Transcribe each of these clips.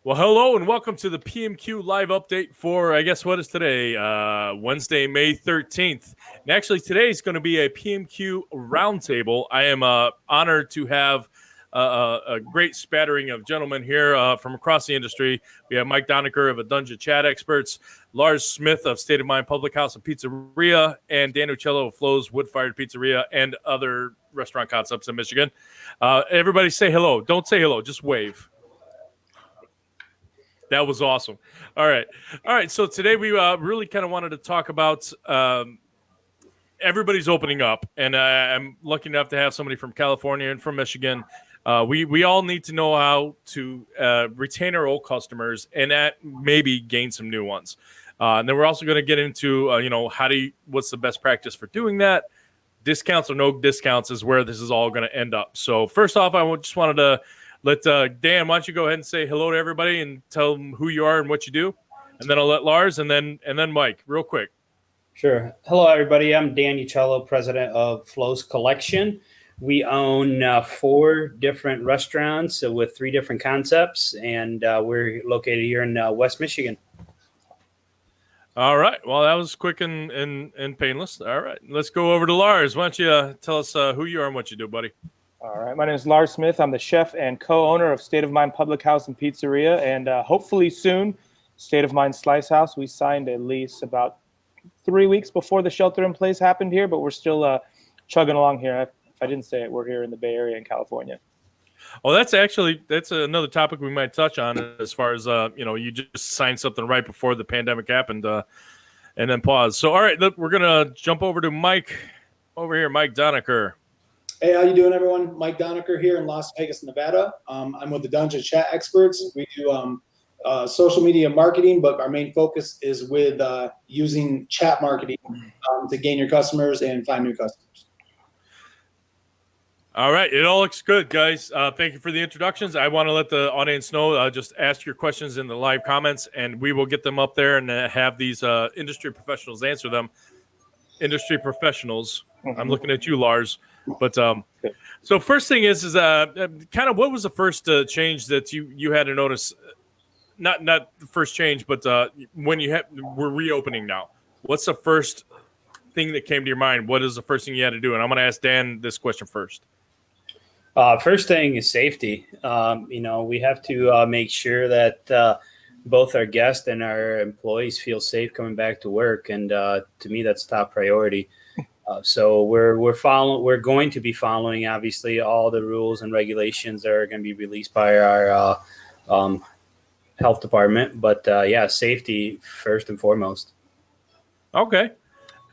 Well, hello and welcome to the PMQ live update for, I guess, what is today? Wednesday, May 13th. And actually, today is going to be a PMQ Round Table. I am honored to have a great spattering of gentlemen here from across the industry. We have Mike Donecker of Dungeon Chat Experts, Lars Smith of State of Mind Public House and Pizzeria, and Dan Uccello of Flo's Wood Fired Pizzeria and other restaurant concepts in Michigan. Everybody say hello. Don't say hello, just wave. That was awesome. All right. So today we really kind of wanted to talk about everybody's opening up, and I'm lucky enough to have somebody from California and from Michigan. We all need to know how to retain our old customers and maybe gain some new ones. And then we're also going to get into what's the best practice for doing that. Discounts or no discounts is where this is all going to end up. So first off, I just wanted to let Dan, why don't you go ahead and say hello to everybody and tell them who you are and what you do, and then I'll let Lars and then Mike real quick. Sure. Hello, everybody. I'm Dan Uccello, president of Flo's Collection. We own 4 different restaurants with 3 different concepts, and we're located here in West Michigan. All right. Well, that was quick and painless. All right. Let's go over to Lars. Why don't you tell us who you are and what you do, buddy? All right. My name is Lars Smith. I'm the chef and co-owner of State of Mind Public House and Pizzeria, and hopefully soon, State of Mind Slice House. We signed a lease about 3 weeks before the shelter-in-place happened here, but we're still chugging along here. If I didn't say it, we're here in the Bay Area in California. Oh, that's another topic we might touch on as far as you just signed something right before the pandemic happened, and then pause. So, all right, we're gonna jump over to Mike over here, Mike Donecker. Hey, how you doing, everyone? Mike Donecker here in Las Vegas, Nevada. I'm with the Dungeon Chat Experts. We do social media marketing, but our main focus is with using chat marketing to gain your customers and find new customers. All right. It all looks good, guys. Thank you for the introductions. I want to let the audience know, just ask your questions in the live comments, and we will get them up there and have these industry professionals answer them. Industry professionals. Mm-hmm. I'm looking at you, Lars. But so first thing is kind of what was the first change that you had to notice? Not the first change, but when we're reopening now. What's the first thing that came to your mind? What is the first thing you had to do? And I'm going to ask Dan this question first. First thing is safety. We have to make sure that both our guests and our employees feel safe coming back to work, and to me, that's top priority. So we're going to be following, obviously, all the rules and regulations that are going to be released by our health department. But safety first and foremost. Okay.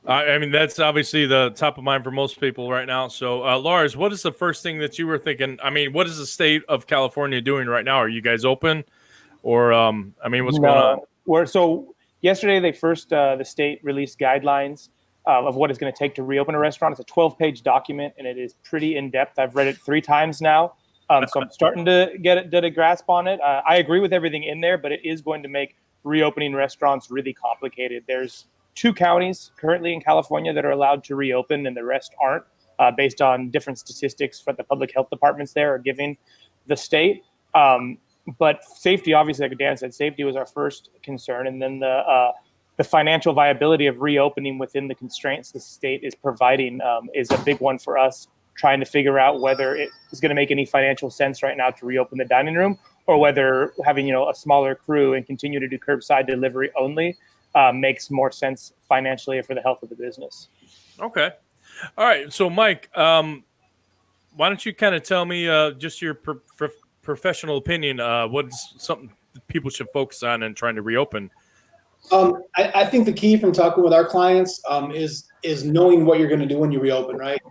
I mean, that's obviously the top of mind for most people right now. So, Lars, what is the first thing that you were thinking? I mean, what is the state of California doing right now? Are you guys open? Or, what's going on? So yesterday, the state released guidelines of what it's going to take to reopen a restaurant. It's a 12-page document, and it is pretty in-depth. I've read it 3 times now, so I'm starting to get a grasp on it. I agree with everything in there, but it is going to make reopening restaurants really complicated. There's 2 counties currently in California that are allowed to reopen, and the rest aren't, based on different statistics that the public health departments there are giving the state. But safety, obviously, like Dan said, safety was our first concern, and then the financial viability of reopening within the constraints the state is providing is a big one for us, trying to figure out whether it is going to make any financial sense right now to reopen the dining room, or whether having a smaller crew and continue to do curbside delivery only makes more sense financially for the health of the business. Okay. All right. So, Mike, why don't you kind of tell me just your professional opinion? What's something that people should focus on in trying to reopen? I think the key from talking with our clients is knowing what you're going to do when you reopen, right?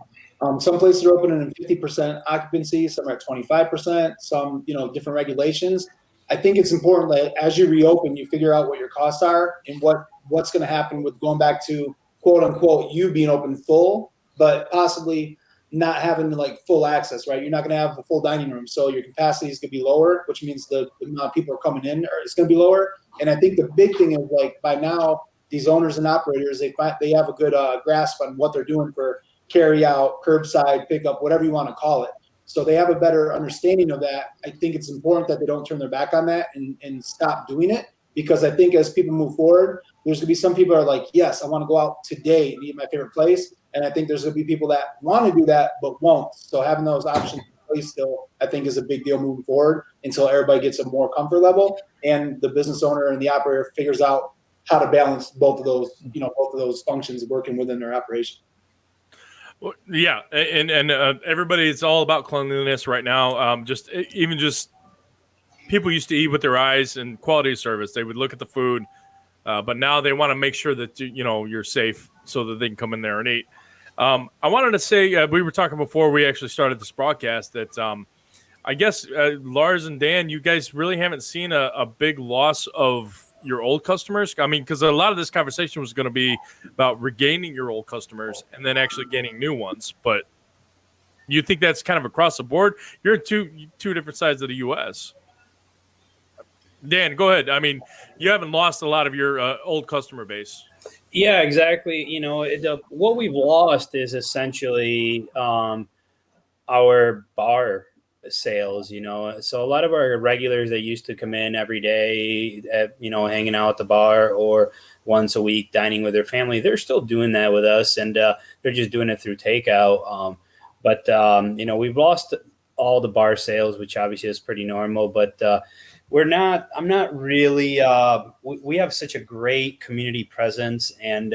Some places are opening at 50% occupancy, some are at 25%, some, different regulations. I think it's important that as you reopen, you figure out what your costs are and what's going to happen with going back to quote unquote you being open full, but possibly not having full access, right? You're not going to have a full dining room, so your capacity is going to be lower, which means the amount of people are coming in is going to be lower. And I think the big thing is by now these owners and operators they have a good grasp on what they're doing for carry out, curbside pickup, whatever you want to call it. So they have a better understanding of that. I think it's important that they don't turn their back on that and stop doing it, because I think as people move forward, there's going to be some people that are like, yes, I want to go out today and eat my favorite place. And I think there's going to be people that want to do that but won't. So having those options in place still, I think, is a big deal moving forward until everybody gets a more comfort level and the business owner and the operator figures out how to balance both of those functions working within their operation. Well, yeah, and everybody, it's all about cleanliness right now. Just people used to eat with their eyes and quality of service. They would look at the food, but now they want to make sure that you're safe so that they can come in there and eat. I wanted to say we were talking before we actually started this broadcast that I guess Lars and Dan, you guys really haven't seen a big loss of your old customers. I mean, because a lot of this conversation was going to be about regaining your old customers and then actually gaining new ones. But you think that's kind of across the board? You're in two different sides of the U.S. Dan, go ahead. I mean, you haven't lost a lot of your old customer base. Yeah, exactly. What we've lost is essentially our bar sales. So a lot of our regulars that used to come in every day, hanging out at the bar or once a week dining with their family, they're still doing that with us, and they're just doing it through takeout. But we've lost all the bar sales, which obviously is pretty normal, but I'm not really, we have such a great community presence, and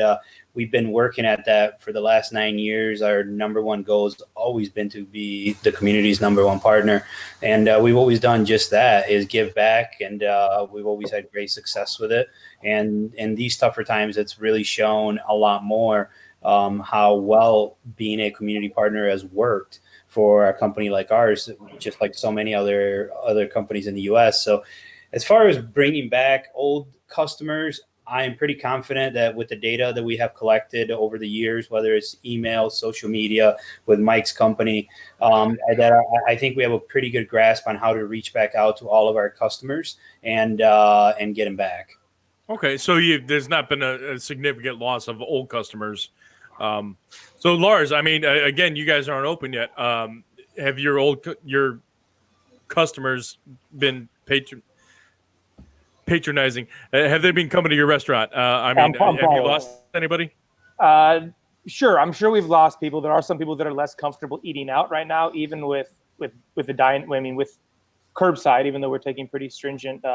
we've been working at that for the last 9 years. Our number one goal has always been to be the community's number one partner. And we've always done just that, is give back. And we've always had great success with it. And in these tougher times, it's really shown a lot more how well being a community partner has worked for a company like ours, just like so many other companies in the U.S. So as far as bringing back old customers, I am pretty confident that with the data that we have collected over the years, whether it's email, social media, with Mike's company, that I think we have a pretty good grasp on how to reach back out to all of our customers and get them back. Okay, so there's not been a significant loss of old customers. So Lars, I mean, again, you guys aren't open yet. Have your customers been patronizing? Have they been coming to your restaurant? I mean, have you lost anybody? Sure. I'm sure we've lost people. There are some people that are less comfortable eating out right now, even with the diet. I mean, with curbside, even though we're taking pretty stringent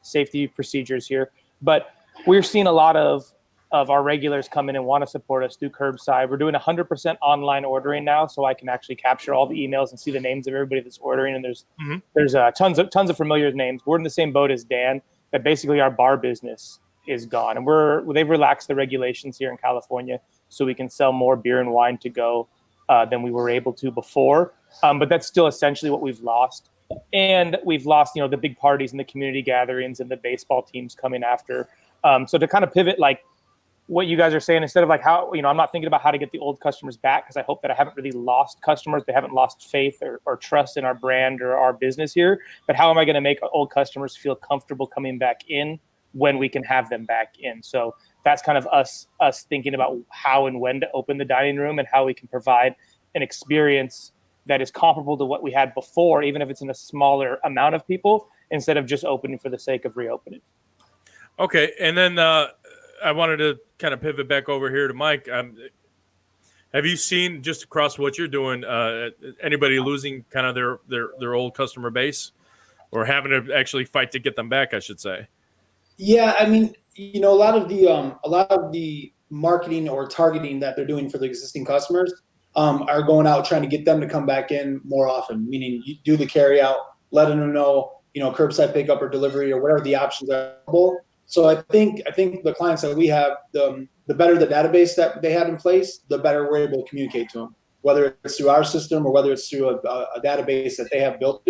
safety procedures here. But we're seeing a lot of our regulars come in and want to support us through curbside. We're doing 100% online ordering now, so I can actually capture all the emails and see the names of everybody that's ordering. And there's tons of familiar names. We're in the same boat as Dan, that basically our bar business is gone, and they've relaxed the regulations here in California, so we can sell more beer and wine to go than we were able to before. But that's still essentially what we've lost. And we've lost, the big parties and the community gatherings and the baseball teams coming after. So to kind of pivot, like what you guys are saying, instead of like how, I'm not thinking about how to get the old customers back, because I hope that I haven't really lost customers. They haven't lost faith or trust in our brand or our business here. But how am I going to make old customers feel comfortable coming back in when we can have them back in? So that's kind of us thinking about how and when to open the dining room and how we can provide an experience that is comparable to what we had before, even if it's in a smaller amount of people, instead of just opening for the sake of reopening. Okay, and then I wanted to kind of pivot back over here to Mike. Have you seen, just across what you're doing, anybody losing kind of their old customer base, or having to actually fight to get them back, I should say? Yeah, I mean, a lot of the marketing or targeting that they're doing for the existing customers are going out trying to get them to come back in more often. Meaning, you do the carry out, letting them know, curbside pickup or delivery or whatever the options are available. So I think the clients that we have, the better the database that they had in place, the better we're able to communicate to them, whether it's through our system or whether it's through a database that they have built,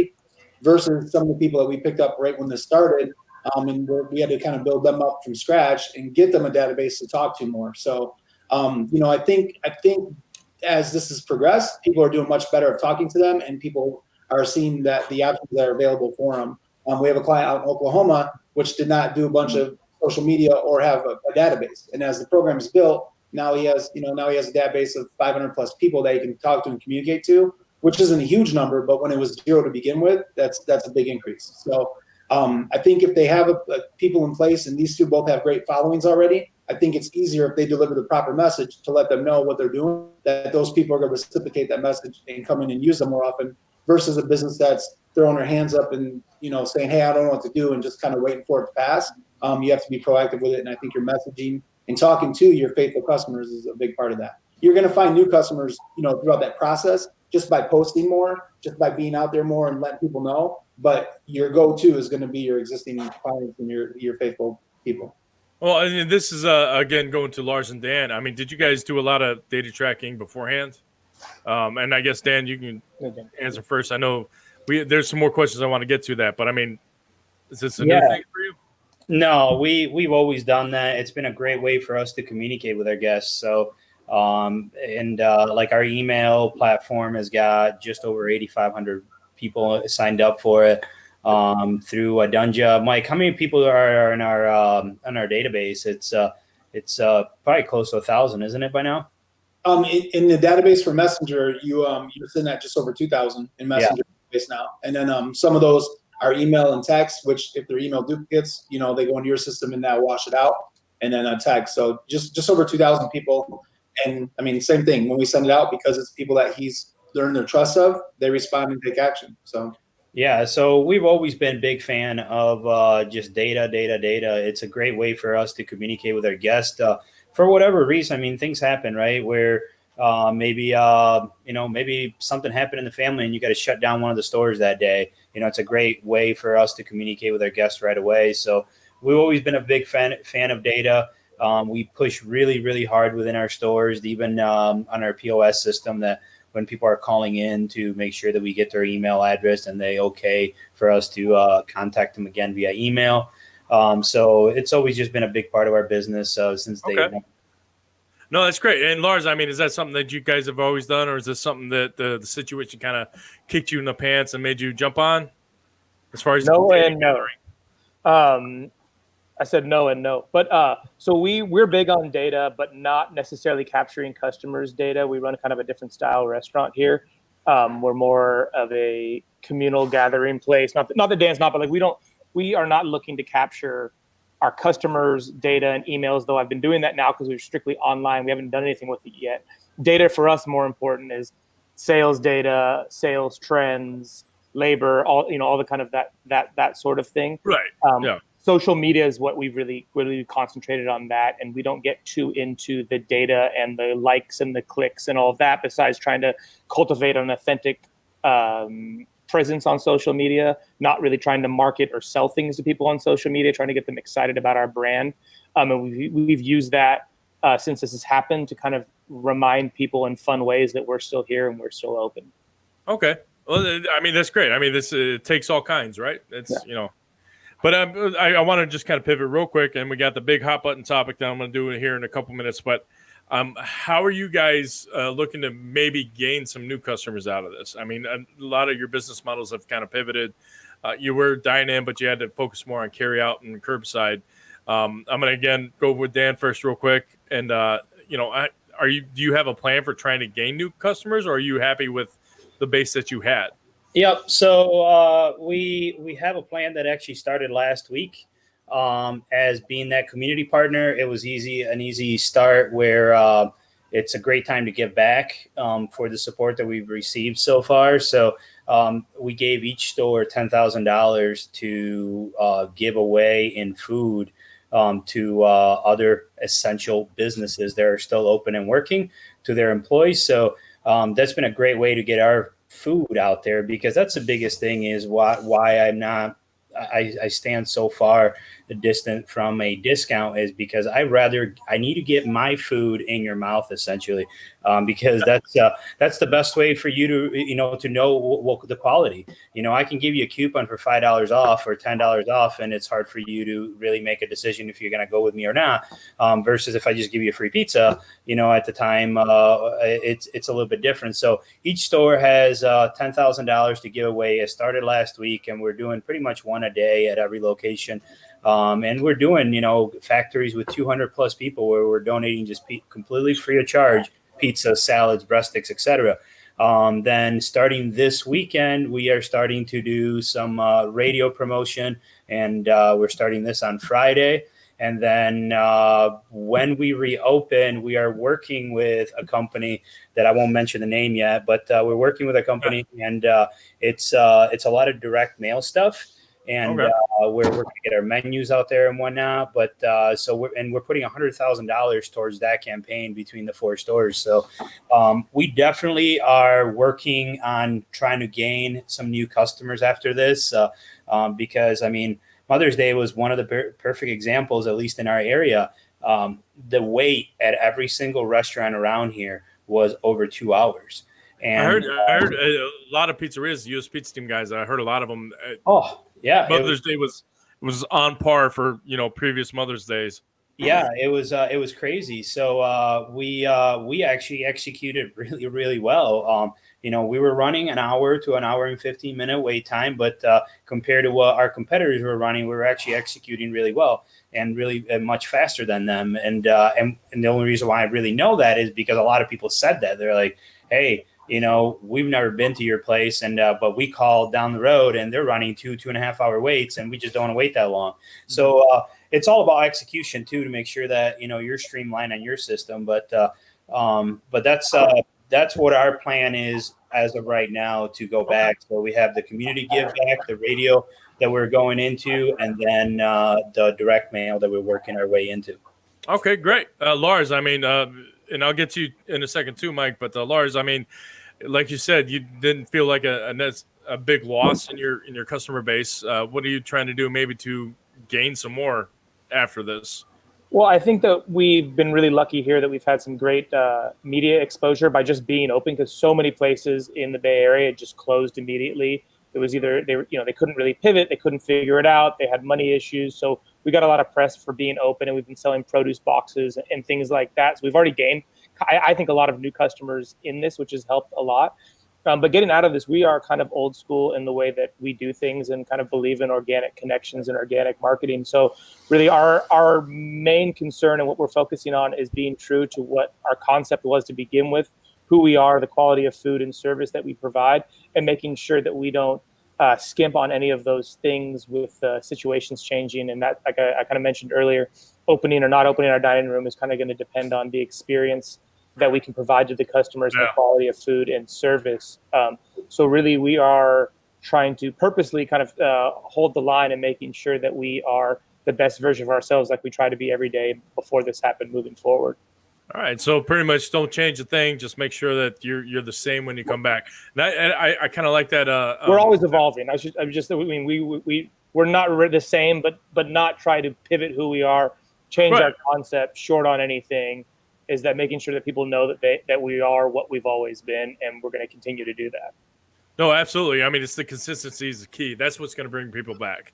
versus some of the people that we picked up right when this started. And we had to kind of build them up from scratch and get them a database to talk to more. So, I think as this has progressed, people are doing much better at talking to them, and people are seeing that the options that are available for them. We have a client out in Oklahoma which did not do a bunch of social media or have a database. And as the program is built, now he has a database of 500 plus people that he can talk to and communicate to. which isn't a huge number, but when it was 0 to begin with, that's a big increase. So I think if they have people in place, and these two both have great followings already, I think it's easier if they deliver the proper message to let them know what they're doing, that those people are going to reciprocate that message and come in and use them more often, versus a business that's throwing their hands up and, saying, hey, I don't know what to do, and just kind of waiting for it to pass. You have to be proactive with it. And I think your messaging and talking to your faithful customers is a big part of that. You're going to find new customers, throughout that process, just by posting more, just by being out there more and letting people know. But your go-to is going to be your existing clients and your faithful people. Well, and this is again going to Lars and Dan. I mean, did you guys do a lot of data tracking beforehand? And I guess Dan, you can answer first. I know there's some more questions I want to get to that, but I mean, is this a new thing for you? No, we've always done that. It's been a great way for us to communicate with our guests. So, like our email platform has got just over 8,500 people signed up for it through Adunja. Mike, how many people are in our database? It's probably close to 1,000, isn't it by now? In the database for Messenger, you're sitting at just over 2,000 in Messenger database now, and then some of those are email and text, which if they're email duplicates, they go into your system and that wash it out, and then text. So just over 2,000 people, and I mean same thing when we send it out, because it's people that he's earned their trust of, they respond and take action. So. Yeah, so we've always been a big fan of just data. It's a great way for us to communicate with our guests. For whatever reason, I mean, things happen, right? Where maybe something happened in the family and you got to shut down one of the stores that day. It's a great way for us to communicate with our guests right away. So we've always been a big fan of data. We push really, really hard within our stores, even on our POS system, that when people are calling in, to make sure that we get their email address and they okay for us to contact them again via email. So it's always just been a big part of our business since day one. No, that's great. And Lars, I mean, is that something that you guys have always done, or is this something that the situation kind of kicked you in the pants and made you jump on? As far as no and no. I said no and no. But so we're big on data, but not necessarily capturing customers' data. We run kind of a different style restaurant here. We're more of a communal gathering place. Not that Dan's not, but like we are not looking to capture our customers' data and emails, though I've been doing that now because we're strictly online. We haven't done anything with it yet. Data for us more important is sales data, sales trends, labor, all the kind of that sort of thing. Right. Social media is what we've really concentrated on that, and we don't get too into the data and the likes and the clicks and all of that, besides trying to cultivate an authentic presence on social media, not really trying to market or sell things to people on social media, trying to get them excited about our brand. And we've used that since this has happened to kind of remind people in fun ways that we're still here and we're still open. Okay. Well, I mean, that's great. I mean, this takes all kinds, right? It's, But I want to just kind of pivot real quick, and we got the big hot button topic that I'm going to do here in a couple minutes. But how are you guys looking to maybe gain some new customers out of this? I mean, a lot of your business models have kind of pivoted. You were dine-in, but you had to focus more on carry-out and curbside. I'm going to, again, go with Dan first real quick. And, do you have a plan for trying to gain new customers, or are you happy with the base that you had? Yep. So we have a plan that actually started last week. As being that community partner, it was an easy start where it's a great time to give back for the support that we've received so far. So we gave each store $10,000 to give away in food to other essential businesses that are still open and working, to their employees. So that's been a great way to get our food out there, because that's the biggest thing, is why I stand so far distant from a discount, is because I need to get my food in your mouth, essentially, because that's the best way for you to know the quality. I can give you a coupon for $5 off or $10 off, and it's hard for you to really make a decision if you're going to go with me or not. Versus if I just give you a free pizza, at the time, it's a little bit different. So each store has $10,000 to give away. It started last week, and we're doing pretty much one a day at every location. And we're doing, factories with 200 plus people where we're donating just completely free of charge, pizza, salads, breast sticks, etc. Then starting this weekend, we are starting to do some radio promotion, and we're starting this on Friday. And then when we reopen, we are working with a company that I won't mention the name yet, but we're working with a company, and it's a lot of direct mail stuff. And we're going to get our menus out there and whatnot. But we're putting $100,000 towards that campaign between the 4 stores. So we definitely are working on trying to gain some new customers after this, because I mean, Mother's Day was one of the perfect examples, at least in our area. The wait at every single restaurant around here was over 2 hours. And I heard a lot of pizzerias, U.S. Pizza Team guys. I heard a lot of them. Mother's Day was on par for previous Mother's Days. Yeah, it was crazy. So we actually executed really, really well. We were running an hour to an hour and 15-minute wait time, but compared to what our competitors were running, we were actually executing really well and really much faster than them. And the only reason why I really know that is because a lot of people said that. They're like, hey, we've never been to your place, and but we called down the road and they're running 2.5 hour waits, and we just don't want to wait that long. So it's all about execution too, to make sure that you're streamlined on your system. But that's what our plan is as of right now, to go back. So we have the community give back, the radio that we're going into, and then the direct mail that we're working our way into. Okay, great. Lars, I mean, and I'll get to you in a second too, Mike, but Lars, I mean, like you said, you didn't feel like a big loss in your customer base. What are you trying to do maybe to gain some more after this? Well, I think that we've been really lucky here that we've had some great media exposure by just being open, because so many places in the Bay Area just closed immediately. It was either they couldn't really pivot, they couldn't figure it out, they had money issues. So we got a lot of press for being open, and we've been selling produce boxes and things like that. So we've already gained, I think, a lot of new customers in this, which has helped a lot. But getting out of this, we are kind of old school in the way that we do things and kind of believe in organic connections and organic marketing. So really our main concern and what we're focusing on is being true to what our concept was to begin with, who we are, the quality of food and service that we provide, and making sure that we don't skimp on any of those things with situations changing. And that, like I kind of mentioned earlier, opening or not opening our dining room is kind of going to depend on the experience that we can provide to the customers, and the quality of food and service. So really, we are trying to purposely kind of hold the line and making sure that we are the best version of ourselves, like we try to be every day before this happened, moving forward. All right, so pretty much don't change a thing. Just make sure that you're the same when you come back. And I kind of like that. We're always evolving. We're not the same, but not try to pivot who we are, change our concept short on anything. Is that making sure that people know that we are what we've always been, and we're going to continue to do that. No, absolutely. I mean, it's the consistency is the key. That's what's going to bring people back.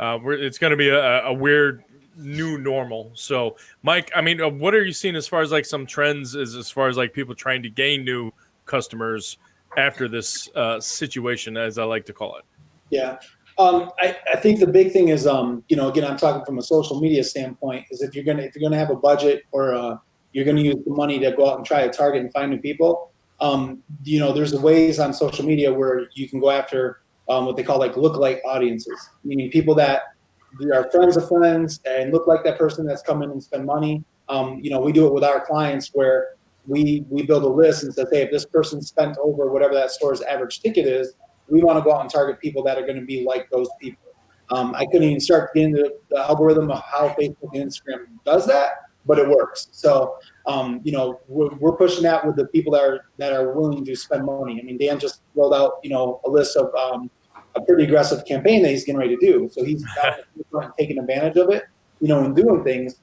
It's going to be a weird new normal. So, Mike, I mean, what are you seeing as far as like some trends as far as like people trying to gain new customers after this situation, as I like to call it? Yeah. I think the big thing is, again, I'm talking from a social media standpoint, is if you're gonna have a budget, or you're going to use the money to go out and try to target and find new people. There's ways on social media where you can go after what they call like lookalike audiences, meaning people that are friends of friends and look like that person that's come in and spend money. We do it with our clients where we build a list and say, hey, if this person spent over whatever that store's average ticket is, we want to go out and target people that are going to be like those people. I couldn't even start getting into the algorithm of how Facebook and Instagram does that, but it works. So, we're pushing that with the people that are willing to spend money. I mean, Dan just rolled out, a list of a pretty aggressive campaign that he's getting ready to do. So he's taking advantage of it, and doing things.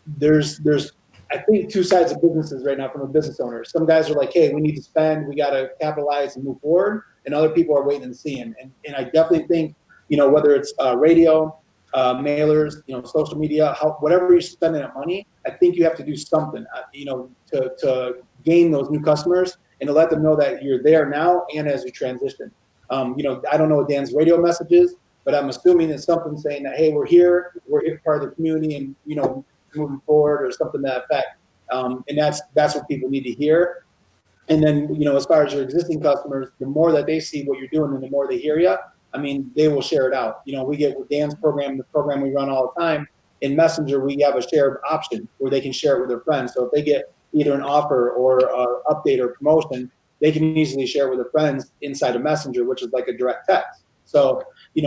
There's I think 2 sides of businesses right now from a business owner. Some guys are like, hey, we need to spend, we got to capitalize and move forward, and other people are waiting and seeing. And I definitely think, whether it's radio, mailers, social media, whatever you're spending that money, I think you have to do something, to gain those new customers and to let them know that you're there now and as you transition. I don't know what Dan's radio message is, but I'm assuming it's something saying that, hey, we're here part of the community, and moving forward, or something to that effect. And that's what people need to hear. And then, as far as your existing customers, the more that they see what you're doing and the more they hear you, I mean, they will share it out. We get with Dan's program, the program we run all the time, in Messenger, we have a share option where they can share it with their friends. So if they get either an offer or an update or promotion, they can easily share it with their friends inside of Messenger, which is like a direct text. So, you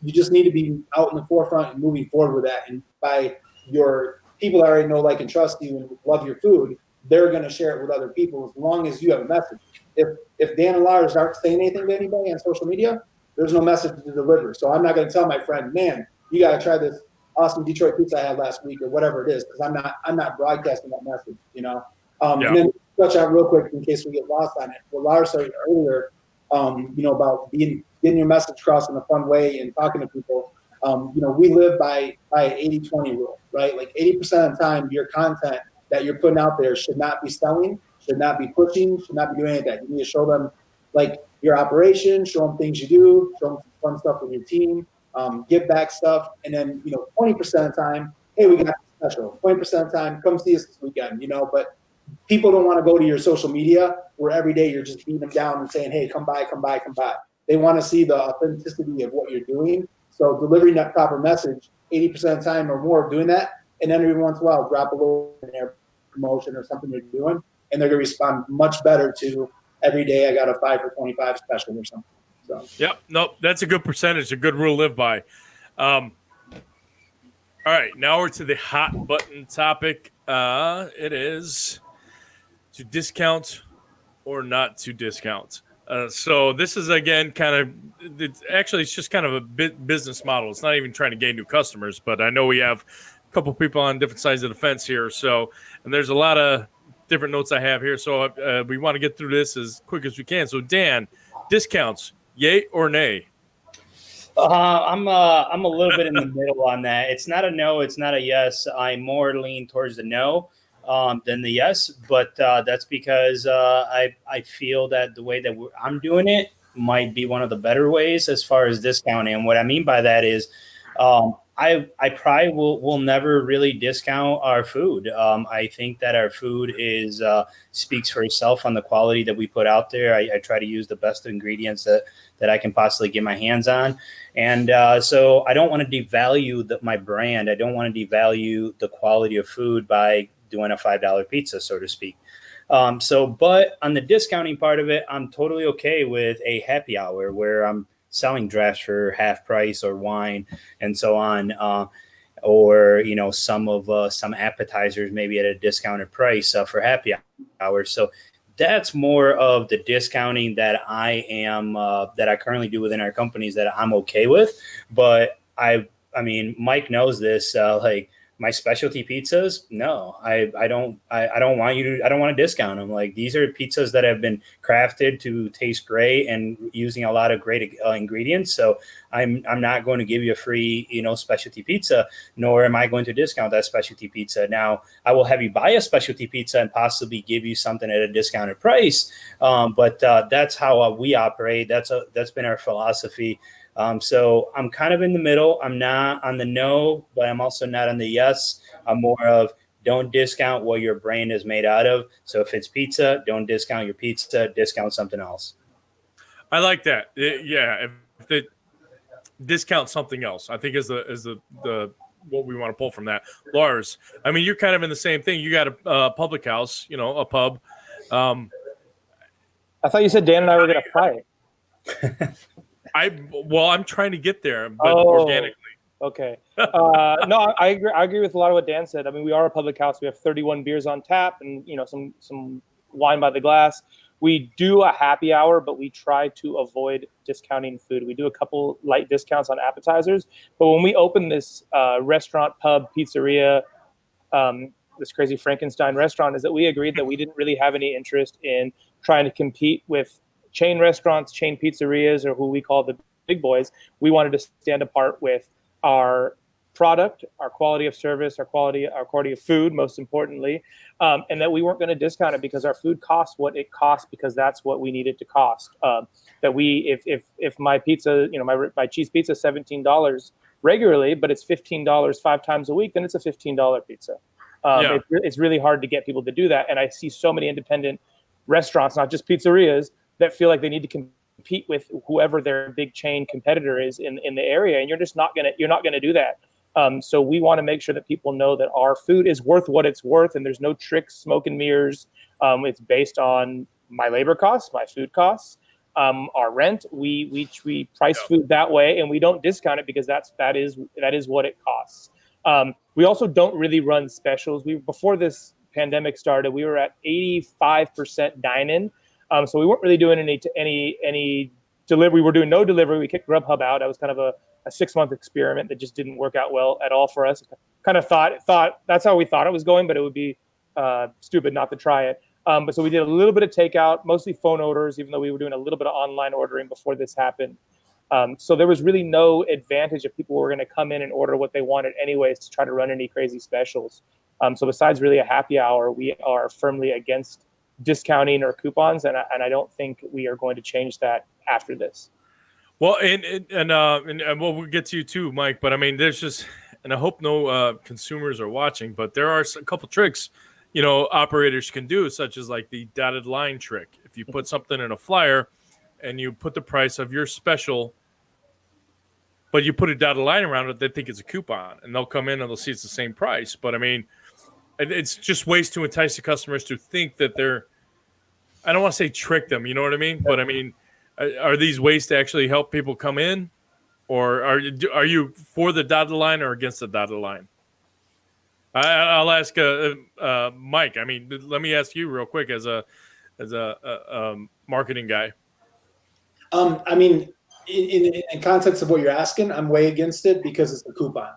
just need to be out in the forefront and moving forward with that. And by your people that already know, like, and trust you and love your food, they're going to share it with other people as long as you have a message. If Dan and Lars aren't saying anything to anybody on social media, there's no message to deliver. So I'm not going to tell my friend, man, you got to try this awesome Detroit pizza I had last week or whatever it is, because I'm not broadcasting that message, And then touch on real quick in case we get lost on it. What Lars said earlier, about getting your message across in a fun way and talking to people. We live by 80-20 rule, right? Like 80% of the time, your content that you're putting out there should not be selling, should not be pushing, should not be doing any of that. You need to show them like your operation, show them things you do, show them some fun stuff with your team, give back stuff. And then, 20% of the time, hey, we got a special. 20% of the time, come see us this weekend, but people don't want to go to your social media where every day you're just beating them down and saying, hey, come by, come by, come by. They want to see the authenticity of what you're doing. So delivering that proper message 80% of the time or more of doing that. And then every once in a while, drop a little in their promotion or something you're doing. And they're going to respond much better to every day I got a 5 for 25 special or something. So. Yep. Nope. That's a good percentage, a good rule to live by. All right. Now we're to the hot button topic. It is to discount or not to discount. So this is, again, it's just kind of a business model. It's not even trying to gain new customers, but I know we have a couple people on different sides of the fence here. So, and there's a lot of different notes I have here. So we want to get through this as quick as we can. So Dan, discounts, yay or nay? I'm a little bit in the middle on that. It's not a no. It's not a yes. I more lean towards the no than the yes. But that's because I feel that the way that I'm doing it might be one of the better ways as far as discounting. And what I mean by that is I probably will never really discount our food. I think that our food speaks for itself on the quality that we put out there. I try to use the best ingredients that I can possibly get my hands on. And so I don't want to devalue my brand. I don't want to devalue the quality of food by doing a $5 pizza, so to speak. But on the discounting part of it, I'm totally okay with a happy hour where I'm selling drafts for half price or wine and so on, or some appetizers maybe at a discounted price for happy hour. So that's more of the discounting that I currently do within our companies that I'm okay with. But I mean, Mike knows this. Like my specialty pizzas, no, I don't want to discount them. Like these are pizzas that have been crafted to taste great and using a lot of great ingredients. So I'm not going to give you a free, specialty pizza, nor am I going to discount that specialty pizza. Now I will have you buy a specialty pizza and possibly give you something at a discounted price. But that's how we operate. That's been our philosophy. So I'm kind of in the middle. I'm not on the no, but I'm also not on the yes. I'm more of don't discount what your brand is made out of. So if it's pizza, don't discount your pizza, discount something else. I like that. Yeah. If they discount something else, I think is the what we want to pull from that. Lars, I mean, you're kind of in the same thing. You got a public house, a pub. I thought you said Dan and I were going to try it. I'm trying to get there, but organically. Okay. No, I agree with a lot of what Dan said. I mean, we are a public house. We have 31 beers on tap and, some wine by the glass. We do a happy hour, but we try to avoid discounting food. We do a couple light discounts on appetizers. But when we open this restaurant, pub, pizzeria, this crazy Frankenstein restaurant, is that we agreed that we didn't really have any interest in trying to compete with chain restaurants, chain pizzerias, or who we call the big boys. We wanted to stand apart with our product, our quality of service, our quality of food, most importantly, and that we weren't going to discount it because our food costs what it costs because that's what we needed to cost. That if my pizza, my cheese pizza is $17 regularly, but it's $15 5 times a week, then it's a $15 pizza. It's really hard to get people to do that, and I see so many independent restaurants, not just pizzerias, that feel like they need to compete with whoever their big chain competitor is in the area, and you're not gonna do that. So we want to make sure that people know that our food is worth what it's worth, and there's no tricks, smoke and mirrors. It's based on my labor costs, my food costs, our rent. We price food that way, and we don't discount it because that is what it costs. We also don't really run specials. Before this pandemic started, we were at 85% dine-in, so we weren't really doing any delivery. We were doing no delivery. We kicked Grubhub out. That was kind of a 6-month experiment that just didn't work out well at all for us. Kind of thought that's how we thought it was going, but it would be stupid not to try it. But so we did a little bit of takeout, mostly phone orders, even though we were doing a little bit of online ordering before this happened. So there was really no advantage if people were going to come in and order what they wanted anyways to try to run any crazy specials. So besides really a happy hour, we are firmly against discounting or coupons, and I don't think we are going to change that after this. Well, and well, we'll get to you too, Mike. But I mean, there's just, and I hope no consumers are watching, but there are a couple tricks, operators can do, such as like the dotted line trick. If you put something in a flyer and you put the price of your special, but you put a dotted line around it, they think it's a coupon, and they'll come in and they'll see it's the same price. But I mean, it's just ways to entice the customers to think that I don't want to say trick them, you know what I mean? But I mean, are these ways to actually help people come in, or are you for the dotted line or against the dotted line? I'll ask Mike. I mean, let me ask you real quick as a marketing guy. I mean, in context of what you're asking, I'm way against it because it's a coupon.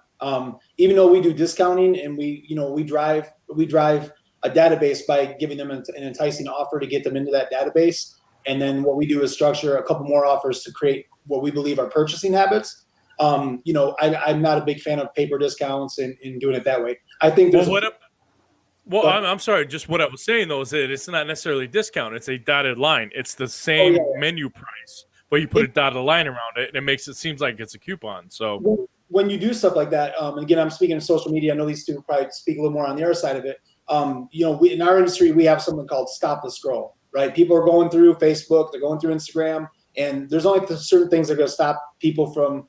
Even though we do discounting and we drive a database by giving them an enticing offer to get them into that database. And then what we do is structure a couple more offers to create what we believe are purchasing habits. I'm not a big fan of paper discounts and doing it that way. I think there's I'm sorry. Just what I was saying though is that it's not necessarily a discount. It's a dotted line. It's the same menu price, but you put a dotted line around it, and it makes it seems like it's a coupon. So when you do stuff like that, and again, I'm speaking of social media. I know these two will probably speak a little more on the other side of it. In our industry, we have something called stop the scroll. Right? People are going through Facebook, they're going through Instagram, and there's only certain things that are going to stop people from,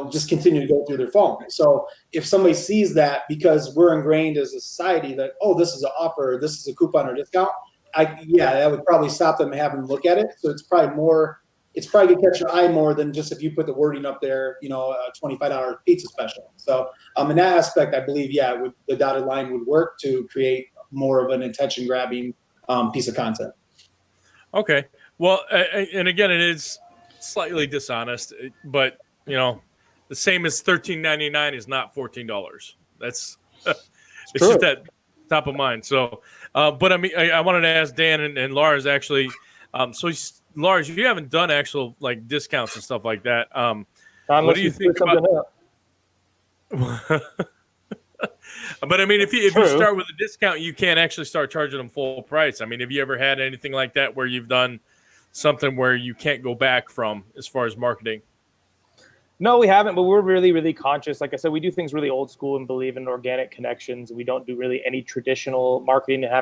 just continue to go through their phone. So if somebody sees that, because we're ingrained as a society that, oh, this is an offer, this is a coupon or discount, that would probably stop them having to look at it. So it's probably going to catch your eye more than just if you put the wording up there, a $25 pizza special. So in that aspect, I believe, the dotted line would work to create more of an attention grabbing piece of content. Okay. Well, and again, it is slightly dishonest, but the same as $13.99 is not $14. That's it's just that top of mind. So, but I mean, I wanted to ask Dan and Lars actually. Lars, you haven't done actual like discounts and stuff like that. What do you think about? But I mean, if you start with a discount, you can't actually start charging them full price. I mean, have you ever had anything like that where you've done something where you can't go back from as far as marketing? No, we haven't, but we're really, really conscious. Like I said, we do things really old school and believe in organic connections. We don't do really any traditional marketing, and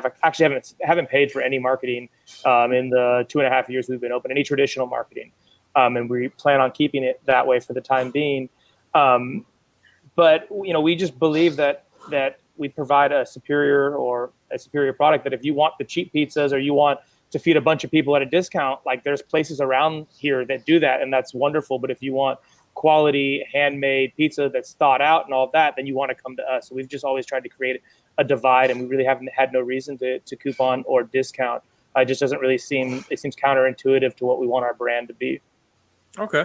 haven't paid for any marketing in the 2.5 years we've been open, any traditional marketing. And we plan on keeping it that way for the time being. But we just believe that we provide a superior product, that if you want the cheap pizzas or you want to feed a bunch of people at a discount, like there's places around here that do that, and that's wonderful. But if you want quality handmade pizza that's thought out and all that, then you want to come to us. So we've just always tried to create a divide, and we really haven't had no reason to coupon or discount. It just doesn't really seems counterintuitive to what we want our brand to be. Okay.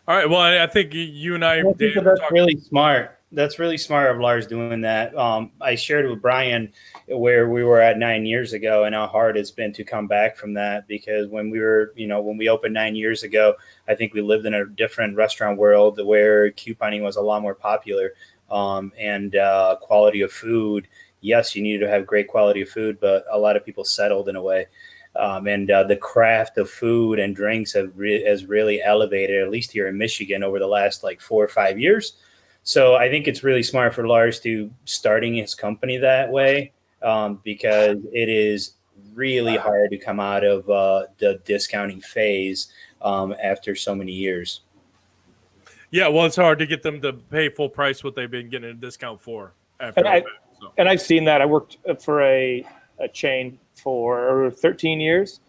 All right. Well, I think you and I think that's really smart. That's really smart of Lars doing that. I shared with Brian where we were at 9 years ago and how hard it's been to come back from that, because when we opened 9 years ago, I think we lived in a different restaurant world where couponing was a lot more popular, and quality of food. Yes, you needed to have great quality of food, but a lot of people settled in a way. And the craft of food and drinks has really elevated, at least here in Michigan, over the last 4 or 5 years. So I think it's really smart for Lars to starting his company that way, because it is really hard to come out of the discounting phase after so many years. Yeah, well, it's hard to get them to pay full price what they've been getting a discount for after And the fact. So. And I've seen that. I worked for a chain for 13 years.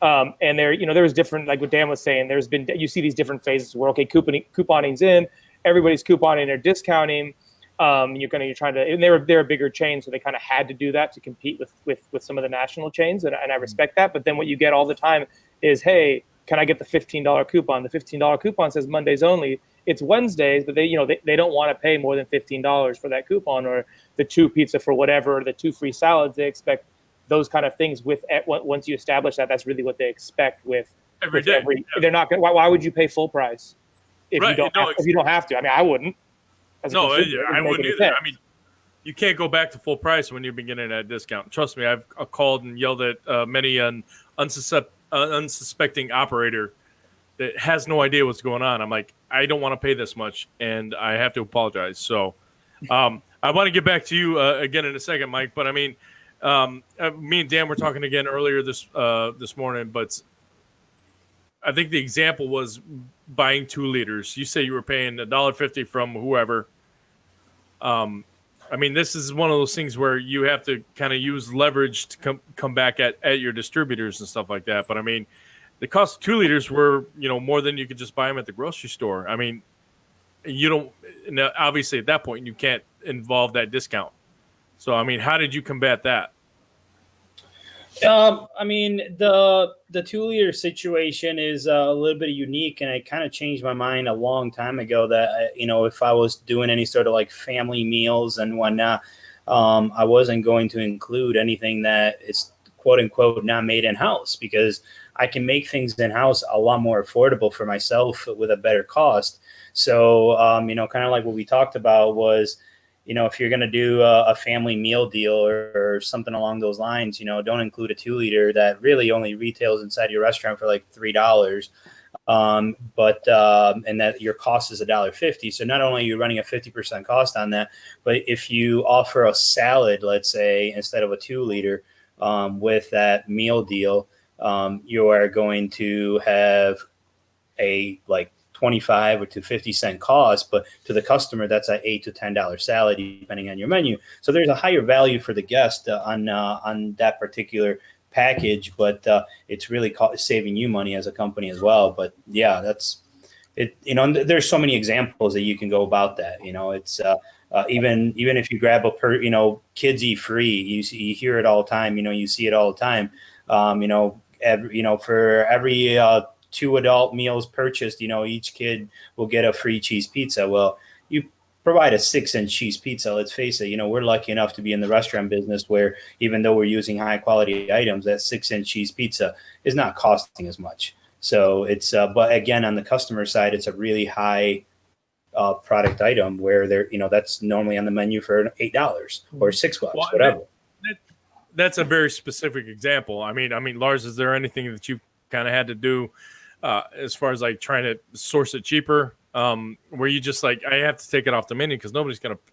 And there was different, like what Dan was saying, you see these different phases where, okay, couponing's in, everybody's couponing or discounting. You're trying to, and they're a bigger chain, so they kind of had to do that to compete with some of the national chains. And I respect that. But then what you get all the time is, hey, can I get the $15 coupon? The $15 coupon says Mondays only. It's Wednesdays, but they don't want to pay more than $15 for that coupon, or the 2 pizza for whatever, or the 2 free salads. They expect those kind of things once you establish that. That's really what they expect with every day. They're not going. Why would you pay full price if you don't? If you don't have to. I mean, I wouldn't. No, I wouldn't either. I mean, you can't go back to full price when you're beginning at a discount. Trust me, I've called and yelled at many an unsuspecting operator that has no idea what's going on. I'm like, I don't want to pay this much, and I have to apologize. So I want to get back to you again in a second, Mike. But I mean, me and Dan were talking again earlier this morning, but I think the example was buying 2 liters. You say you were paying $1.50 from whoever. I mean, this is one of those things where you have to kind of use leverage to come back at your distributors and stuff like that. But I mean, the cost of 2 liters were, more than you could just buy them at the grocery store. I mean, obviously at that point you can't involve that discount. So, I mean, how did you combat that? I mean, the 2-liter situation is a little bit unique, and I kind of changed my mind a long time ago that, if I was doing any sort of like family meals and whatnot, I wasn't going to include anything that is quote unquote not made in house, because I can make things in house a lot more affordable for myself with a better cost. So, kind of like what we talked about was, if you're going to do a family meal deal or something along those lines, don't include a 2-liter that really only retails inside your restaurant for like $3. And that your cost is $1.50. So not only are you running a 50% cost on that, but if you offer a salad, let's say, instead of a 2-liter with that meal deal, you are going to have a like 25 or to 50 cent cost, but to the customer, that's an $8 to $10 salad, depending on your menu. So there's a higher value for the guest on that particular package, but it's really saving you money as a company as well. But yeah, that's it. There's so many examples that you can go about that. It's even if you grab kids eat free, you hear it all the time. You see it all the time. For every 2 adult meals purchased, each kid will get a free cheese pizza. Well, you provide a 6-inch cheese pizza. Let's face it, we're lucky enough to be in the restaurant business where even though we're using high quality items, that 6-inch cheese pizza is not costing as much. So it's, but again, on the customer side, it's a really high product item where that's normally on the menu for $8 or $6, whatever. That's a very specific example. I mean, Lars, is there anything that you kind of had to do as far as like trying to source it cheaper, where you just like, I have to take it off the menu because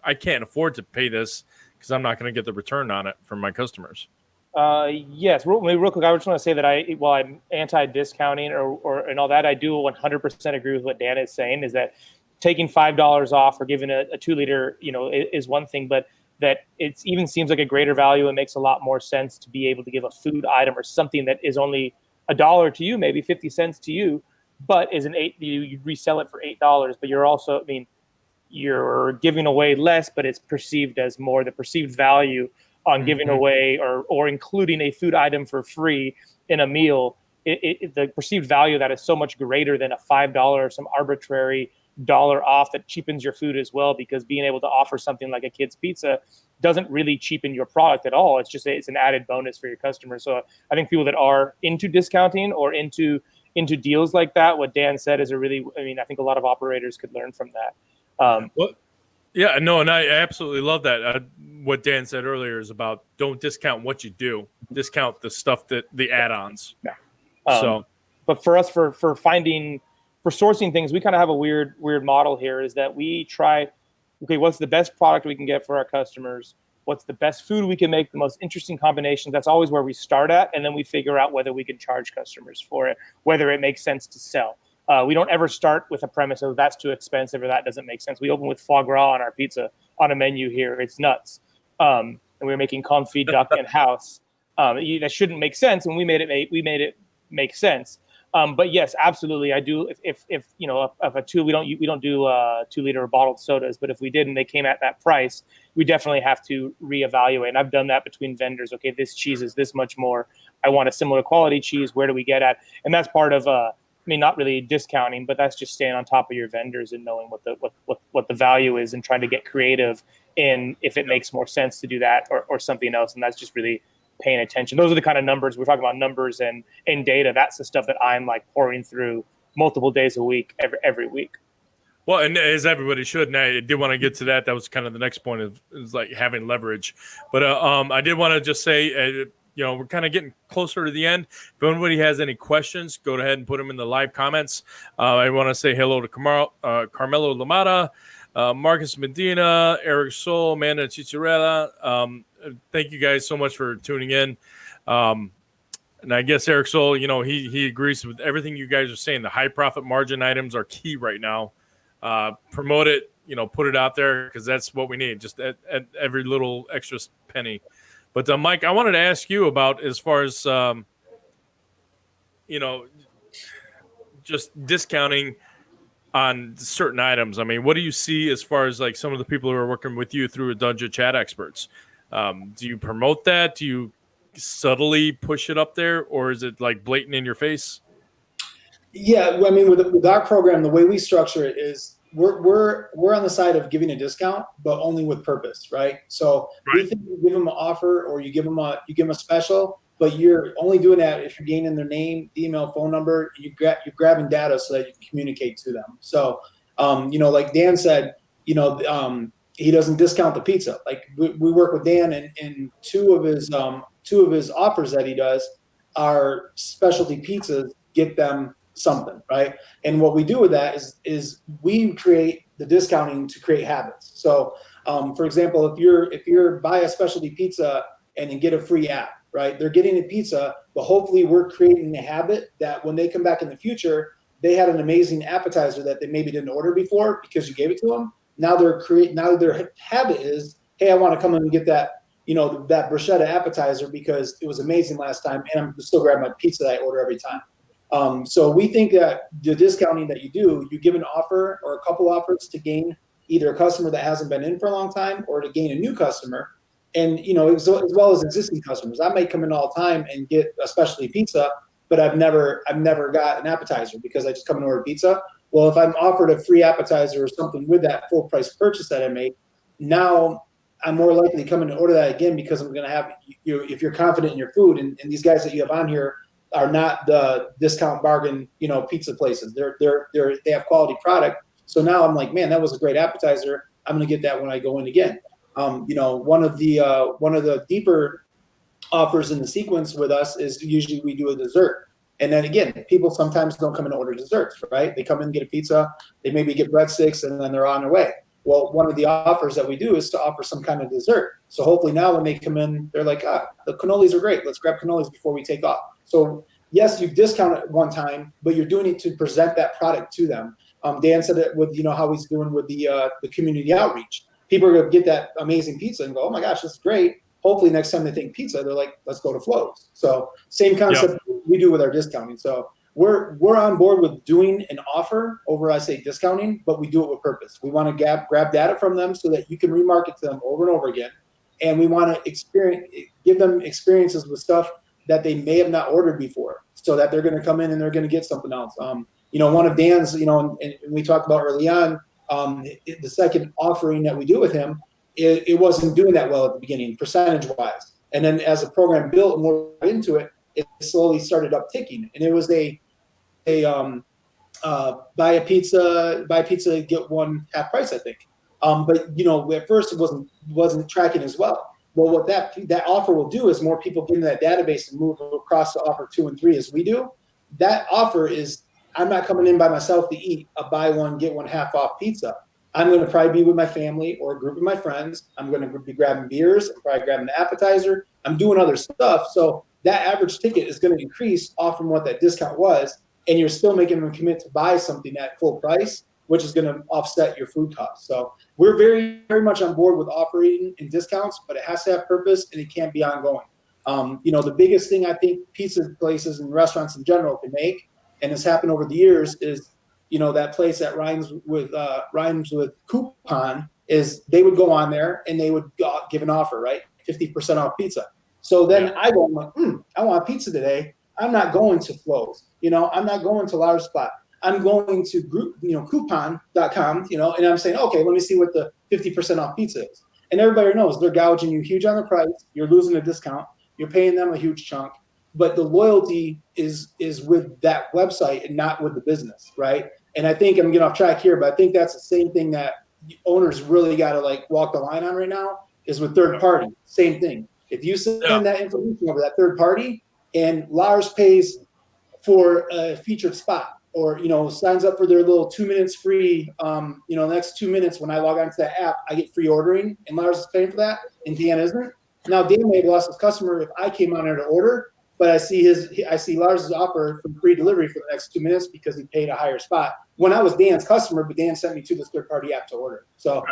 I can't afford to pay this because I'm not going to get the return on it from my customers? Yes, real quick, I just want to say that while I'm anti-discounting or and all that, I do 100% agree with what Dan is saying, is that taking $5 off or giving a 2-liter, is one thing, but that it even seems like a greater value and makes a lot more sense to be able to give a food item or something that is only $1 to you, maybe 50 cents to you, but is you resell it for $8. But you're also, you're giving away less, but it's perceived as more. The perceived value on giving away or including a food item for free in a meal, the perceived value of that is so much greater than a $5 or some arbitrary dollar off that cheapens your food as well, because being able to offer something like a kid's pizza doesn't really cheapen your product at all. It's just it's an added bonus for your customers. So I think people that are into discounting or into deals like that, what Dan said is I think a lot of operators could learn from that. Well, yeah, no, and I absolutely love that. What Dan said earlier is about don't discount what you do, discount the stuff the add-ons. Yeah. But for us, for sourcing things, we kind of have a weird model here, is that we try, okay, what's the best product we can get for our customers? what's the best food we can make, the most interesting combinations. That's always where we start at, and then we figure out whether we can charge customers for it, whether it makes sense to sell. We don't ever start with a premise of that's too expensive or that doesn't make sense. We open with foie gras on our pizza on a menu here. It's nuts. And we were making confit duck in house. That shouldn't make sense, and we made it make sense. But yes, absolutely, I do. If you know, of a two, we don't do 2-liter bottled sodas. But if we did and they came at that price, we definitely have to reevaluate. And I've done that between vendors. Okay, this cheese is this much more. I want a similar quality cheese. Where do we get at? And that's part of I mean, not really discounting, but that's just staying on top of your vendors and knowing what the value is and trying to get creative in if it makes more sense to do that or something else. And that's just really paying attention. Those are the kind of numbers we're talking about, numbers and data. That's the stuff that I'm like pouring through multiple days a week, every week. Well, and as everybody should, and I did want to get to that. That was kind of the next point of is like having leverage. But I did want to just say, we're kind of getting closer to the end. If anybody has any questions, go ahead and put them in the live comments. I want to say hello to Carmelo Lamada, Marcus Medina, Eric Sol, Amanda Chicharella. Thank you guys so much for tuning in. And I guess Eric Sol, he agrees with everything you guys are saying. The high profit margin items are key right now. Promote it, put it out there because that's what we need, just at every little extra penny. But Mike, I wanted to ask you about as far as, just discounting on certain items. I mean, what do you see as far as like some of the people who are working with you through Dungeon Chat Experts? Do you promote that? Do you subtly push it up there, or is it like blatant in your face? Yeah, I mean, with our program, the way we structure it is we're on the side of giving a discount, but only with purpose, right? So we think you give them an offer or you give them a special, but you're only doing that if you're gaining their name, email, phone number. You're grabbing data so that you can communicate to them. So, like Dan said, he doesn't discount the pizza. Like we work with Dan, and two of his offers that he does are specialty pizzas. Get them something, right? And what we do with that is we create the discounting to create habits. So, for example, if you're buy a specialty pizza and you get a free app, right? They're getting a pizza, but hopefully we're creating a habit that when they come back in the future, they had an amazing appetizer that they maybe didn't order before because you gave it to them. Now their habit is, hey, I want to come in and get that, that bruschetta appetizer because it was amazing last time, and I'm still grabbing my pizza that I order every time. So we think that the discounting that you do, you give an offer or a couple offers to gain either a customer that hasn't been in for a long time or to gain a new customer. And, as well as existing customers. I may come in all the time and get a specialty pizza, but I've never got an appetizer because I just come and order pizza. Well, if I'm offered a free appetizer or something with that full price purchase that I make, now I'm more likely to come in and order that again because I'm going to have if you're confident in your food, and these guys that you have on here are not the discount bargain, pizza places. They have quality product. So now I'm like, man, that was a great appetizer. I'm going to get that when I go in again. One of the deeper offers in the sequence with us is usually we do a dessert. And then again, people sometimes don't come in and order desserts, right? They come in and get a pizza, they maybe get breadsticks, and then they're on their way. Well, one of the offers that we do is to offer some kind of dessert. So hopefully now when they come in, they're like, the cannolis are great. Let's grab cannolis before we take off. So yes, you discount it one time, but you're doing it to present that product to them. Dan said it with, how he's doing with the community outreach. People are going to get that amazing pizza and go, oh my gosh, this is great. Hopefully next time they think pizza, they're like, let's go to Flo's. So same concept we do with our discounting. So we're on board with doing an offer over, I say discounting, but we do it with purpose. We want to grab data from them so that you can remarket to them over and over again. And we want to give them experiences with stuff that they may have not ordered before so that they're going to come in and they're going to get something else. One of Dan's, and we talked about early on, the second offering that we do with him, it wasn't doing that well at the beginning, percentage-wise. And then as the program built and more into it, it slowly started upticking. And it was buy a pizza, get one half price, I think. But at first it wasn't tracking as well. Well, what that offer will do is more people get into that database and move across to offer 2 and 3 as we do. That offer is, I'm not coming in by myself to eat a buy one, get one half off pizza. I'm going to probably be with my family or a group of my friends. I'm going to be grabbing beers, and probably grabbing an appetizer. I'm doing other stuff. So that average ticket is going to increase off from what that discount was. And you're still making them commit to buy something at full price, which is going to offset your food costs. So we're very, very much on board with operating in discounts, but it has to have purpose and it can't be ongoing. The biggest thing I think pizza places and restaurants in general can make, and it's happened over the years, is that place that rhymes with coupon, is they would go on there and they would give an offer, right? 50% off pizza. So then I go, I want pizza today. I'm not going to Flo's. I'm not going to Large Spot. I'm going to coupon.com, and I'm saying, okay, let me see what the 50% off pizza is. And everybody knows they're gouging you huge on the price. You're losing a discount. You're paying them a huge chunk. But the loyalty is with that website and not with the business, right? And I think I'm getting off track here, but I think that's the same thing that owners really got to walk the line on right now is with third party. Same thing. If you send that information over that third party and Lars pays for a featured spot, or signs up for their little 2 minutes free, the next 2 minutes when I log onto that app, I get free ordering, and Lars is paying for that, and Dan isn't. Now Dan may have lost his customer if I came on there to order, but I see Lars's offer for free delivery for the next 2 minutes because he paid a higher spot when I was Dan's customer, but Dan sent me to this third party app to order. So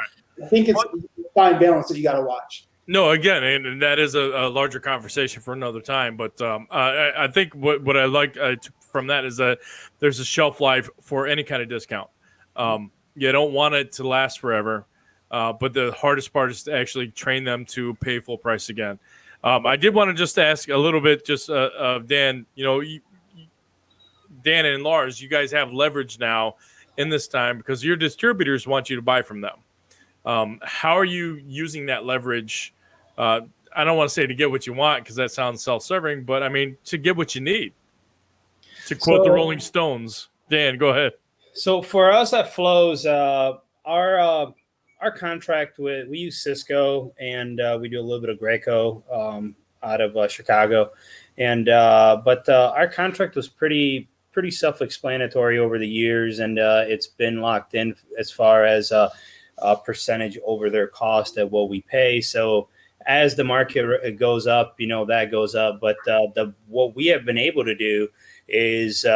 I think it's a fine balance that you got to watch. No, again, and that is a larger conversation for another time. But I think what I like from that is that there's a shelf life for any kind of discount. You don't want it to last forever, but the hardest part is to actually train them to pay full price again. I did want to just ask a little bit, just Dan. Dan and Lars, you guys have leverage now in this time because your distributors want you to buy from them. How are you using that leverage? I don't want to say to get what you want because that sounds self-serving, but I mean to get what you need. To quote the Rolling Stones, Dan, go ahead. So for us at Flo's, our contract we use Cisco, and we do a little bit of Greco out of Chicago, and but our contract was pretty self-explanatory over the years, and it's been locked in as far as a percentage over their cost at what we pay. So as the market goes up, that goes up. But what we have been able to do is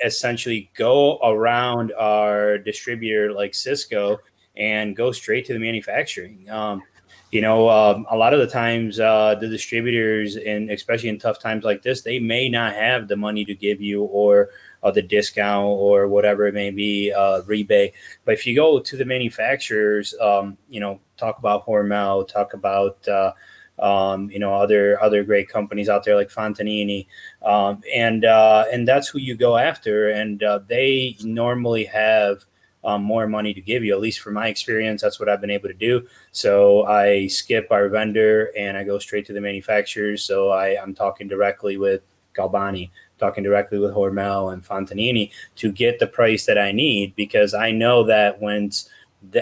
essentially go around our distributor like Cisco and go straight to the manufacturing. A lot of the times the distributors, and especially in tough times like this, they may not have the money to give you or the discount or whatever it may be, rebate. But if you go to the manufacturers, talk about Hormel, talk about other great companies out there like Fontanini, and that's who you go after, and they normally have more money to give you. At least from my experience, that's what I've been able to do. So I skip our vendor and I go straight to the manufacturers. So I'm talking directly with Galbani, talking directly with Hormel and Fontanini to get the price that I need, because I know that once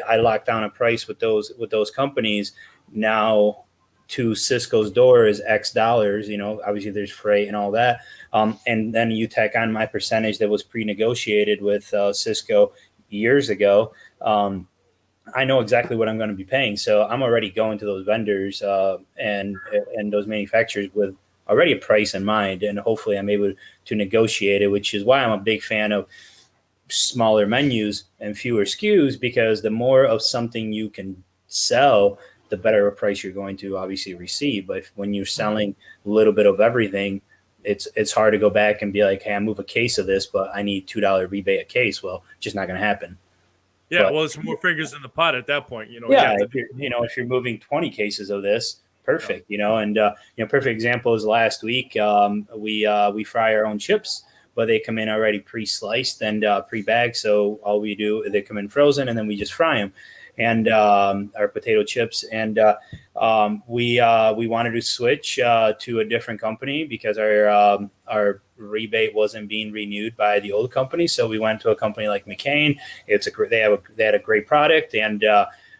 I lock down a price with those companies, now to Cisco's door is X dollars. Obviously there's freight and all that, and then you tack on my percentage that was pre-negotiated with Cisco years ago. I know exactly what I'm going to be paying, so I'm already going to those vendors and those manufacturers with already a price in mind, and hopefully I'm able to negotiate it, which is why I'm a big fan of smaller menus and fewer SKUs, because the more of something you can sell, the better a price you're going to obviously receive. But when you're selling a little bit of everything, it's hard to go back and be like, hey, I move a case of this, but I need $2 rebate a case. Well, just not going to happen. Yeah, but, well, it's more fingers in the pot at that point. If you're moving 20 cases of this, perfect. And perfect example is last week. We fry our own chips, but they come in already pre-sliced and pre-bagged. So all we do, they come in frozen, and then we just fry them. And our potato chips, and we wanted to switch to a different company because our rebate wasn't being renewed by the old company. So we went to a company like McCain. They had a great product, and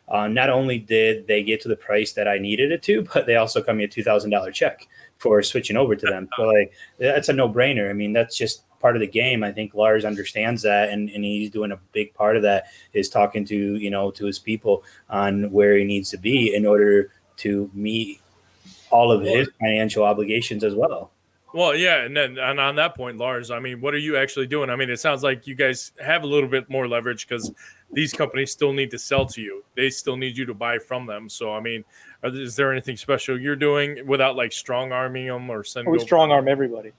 not only did they get to the price that I needed it to, but they also cut me a $2,000 check for switching over to them. So that's a no-brainer. I mean, that's just part of the game. I think Lars understands that, and he's doing a big part of that is talking to his people on where he needs to be in order to meet all of his financial obligations as well. Well, yeah, and on that point, Lars, I mean, what are you actually doing? I mean, it sounds like you guys have a little bit more leverage because these companies still need to sell to you. They still need you to buy from them. So, I mean, is there anything special you're doing without like strong arming them or sending? We strong arm everybody.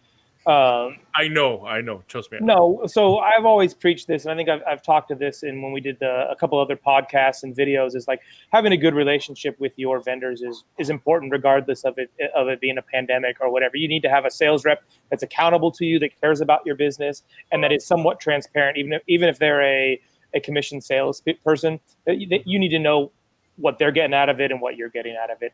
I know. Trust me. No, so I've always preached this, and I think I've talked to this in when we did a couple other podcasts and videos. Is like having a good relationship with your vendors is important, regardless of it being a pandemic or whatever. You need to have a sales rep that's accountable to you, that cares about your business, and that is somewhat transparent, even if they're a commission sales person. That you need to know what they're getting out of it and what you're getting out of it.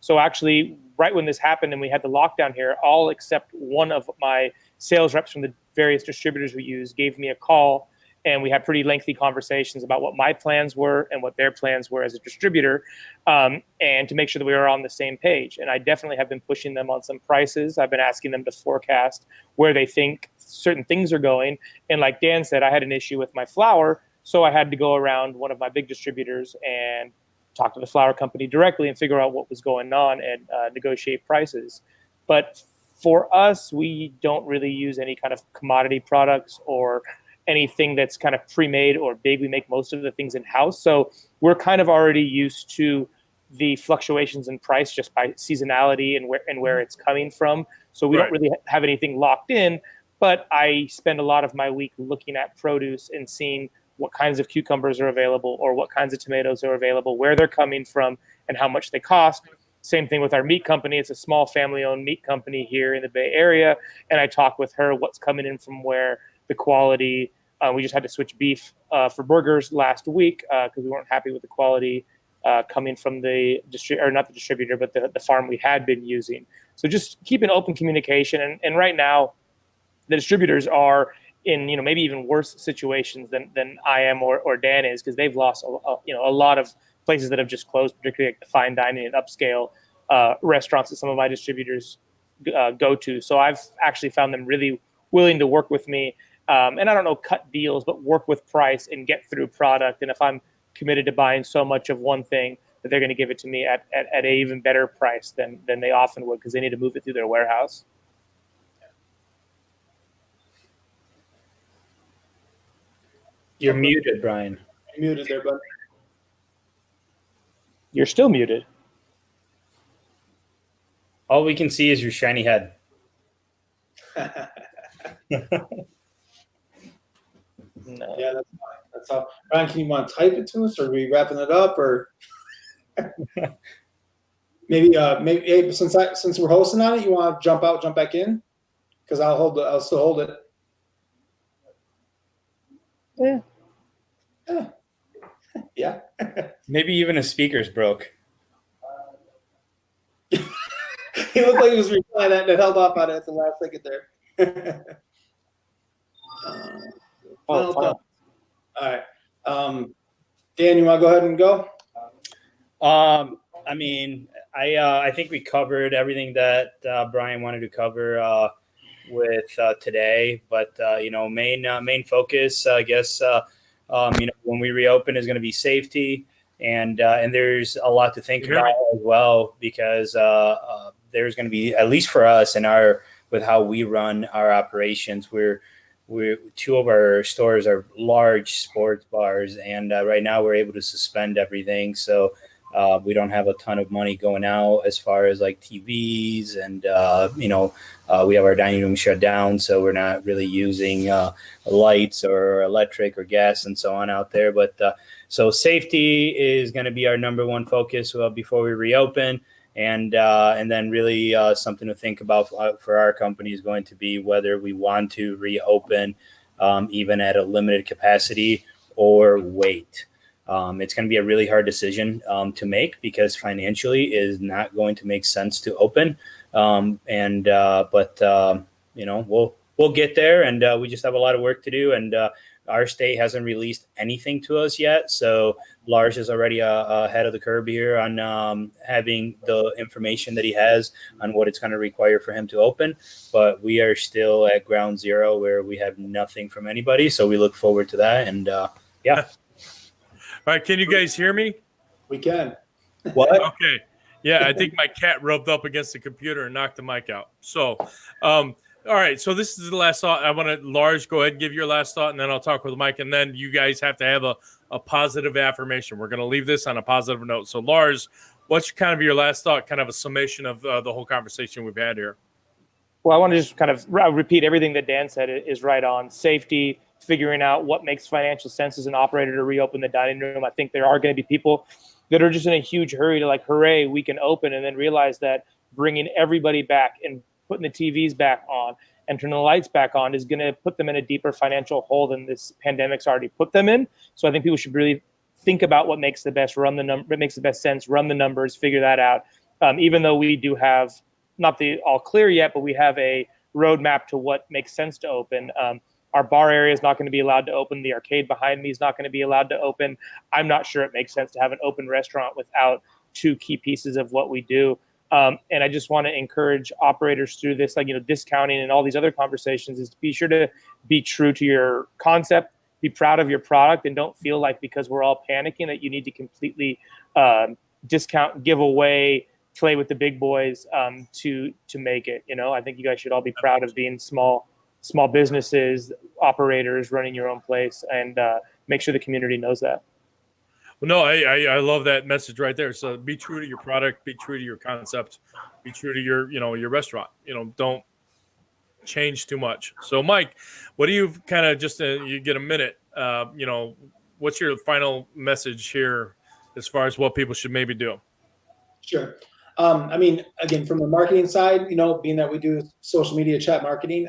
So actually, right when this happened and we had the lockdown here, all except one of my sales reps from the various distributors we use gave me a call, and we had pretty lengthy conversations about what my plans were and what their plans were as a distributor, and to make sure that we were on the same page. And I definitely have been pushing them on some prices. I've been asking them to forecast where they think certain things are going. And like Dan said, I had an issue with my flour, so I had to go around one of my big distributors and talk to the flour company directly and figure out what was going on and negotiate prices. But for us, we don't really use any kind of commodity products or anything that's kind of pre-made or big. We make most of the things in-house. So we're kind of already used to the fluctuations in price just by seasonality and where it's coming from. So we don't really have anything locked in, but I spend a lot of my week looking at produce and seeing what kinds of cucumbers are available or what kinds of tomatoes are available, where they're coming from, and how much they cost. Same thing with our meat company. It's a small family-owned meat company here in the Bay Area, and I talk with her what's coming in from where, the quality. We just had to switch beef for burgers last week because we weren't happy with the quality coming from the distributor, but the farm we had been using. So just keeping open communication. And right now, the distributors are in maybe even worse situations than I am or Dan is, because they've lost a lot of places that have just closed, particularly like the fine dining and upscale restaurants that some of my distributors go to. So I've actually found them really willing to work with me, and I don't know, cut deals, but work with price and get through product. And if I'm committed to buying so much of one thing, that they're going to give it to me at an even better price than they often would, because they need to move it through their warehouse. You're muted, Brian. You're muted there, bud. You're still muted. All we can see is your shiny head. No. Yeah, that's fine. That's all. Brian, can you want to type it to us, or are we wrapping it up, or maybe since we're hosting on it, you want to jump out, jump back in, because I'll still hold it. Yeah. Maybe even his speakers broke. He looked like he was replying that and it held off on it at the last second there. All right. Dan, you want to go ahead and go? I mean, I think we covered everything that Brian wanted to cover with today, but main focus, I guess, when we reopen is going to be safety, and there's a lot to think about as well, because there's going to be, at least for us and with how we run our operations, we're two of our stores are large sports bars, and right now we're able to suspend everything, so we don't have a ton of money going out as far as like TVs, and we have our dining room shut down, so we're not really using lights or electric or gas and so on out there. But so safety is going to be our number one focus before we reopen, and then really something to think about for our company is going to be whether we want to reopen even at a limited capacity or wait. It's going to be a really hard decision to make, because financially it is not going to make sense to open. But we'll get there, and we just have a lot of work to do. And Our state hasn't released anything to us yet, so Lars is already ahead of the curve here on having the information that he has on what it's going to require for him to open. But we are still at ground zero where we have nothing from anybody, so we look forward to that. And yeah. All right, can you guys hear me? We can. What? Okay. Yeah, I think my cat rubbed up against the computer and knocked the mic out. So, all right. So this is the last thought. I want to, Lars, go ahead and give your last thought, and then I'll talk with Mike, and then you guys have to have a positive affirmation. We're going to leave this on a positive note. So, Lars, what's kind of your last thought, kind of a summation of the whole conversation we've had here? Well, I want to just kind of repeat everything that Dan said is right on. Safety, figuring out what makes financial sense as an operator to reopen the dining room. I think there are going to be people that are just in a huge hurry to like, hooray, we can open, and then realize that bringing everybody back and putting the TVs back on and turning the lights back on is going to put them in a deeper financial hole than this pandemic's already put them in. So I think people should really think about what makes the best sense, run the numbers, figure that out. Even though we do have not the all clear yet, but we have a roadmap to what makes sense to open. Our bar area is not going to be allowed to open. The arcade behind me is not going to be allowed to open. I'm not sure it makes sense to have an open restaurant without two key pieces of what we do. And I just want to encourage operators through this, like, discounting and all these other conversations, is to be sure to be true to your concept, be proud of your product, and don't feel like because we're all panicking that you need to completely discount, give away, play with the big boys to make it. I think you guys should all be proud of being small businesses, operators, running your own place, and make sure the community knows that. Well, no, I love that message right there. So be true to your product, be true to your concept, be true to your restaurant. Don't change too much. So, Mike, what do you kind of just you get a minute? What's your final message here as far as what people should maybe do? Sure. Again, from the marketing side, being that we do social media chat marketing,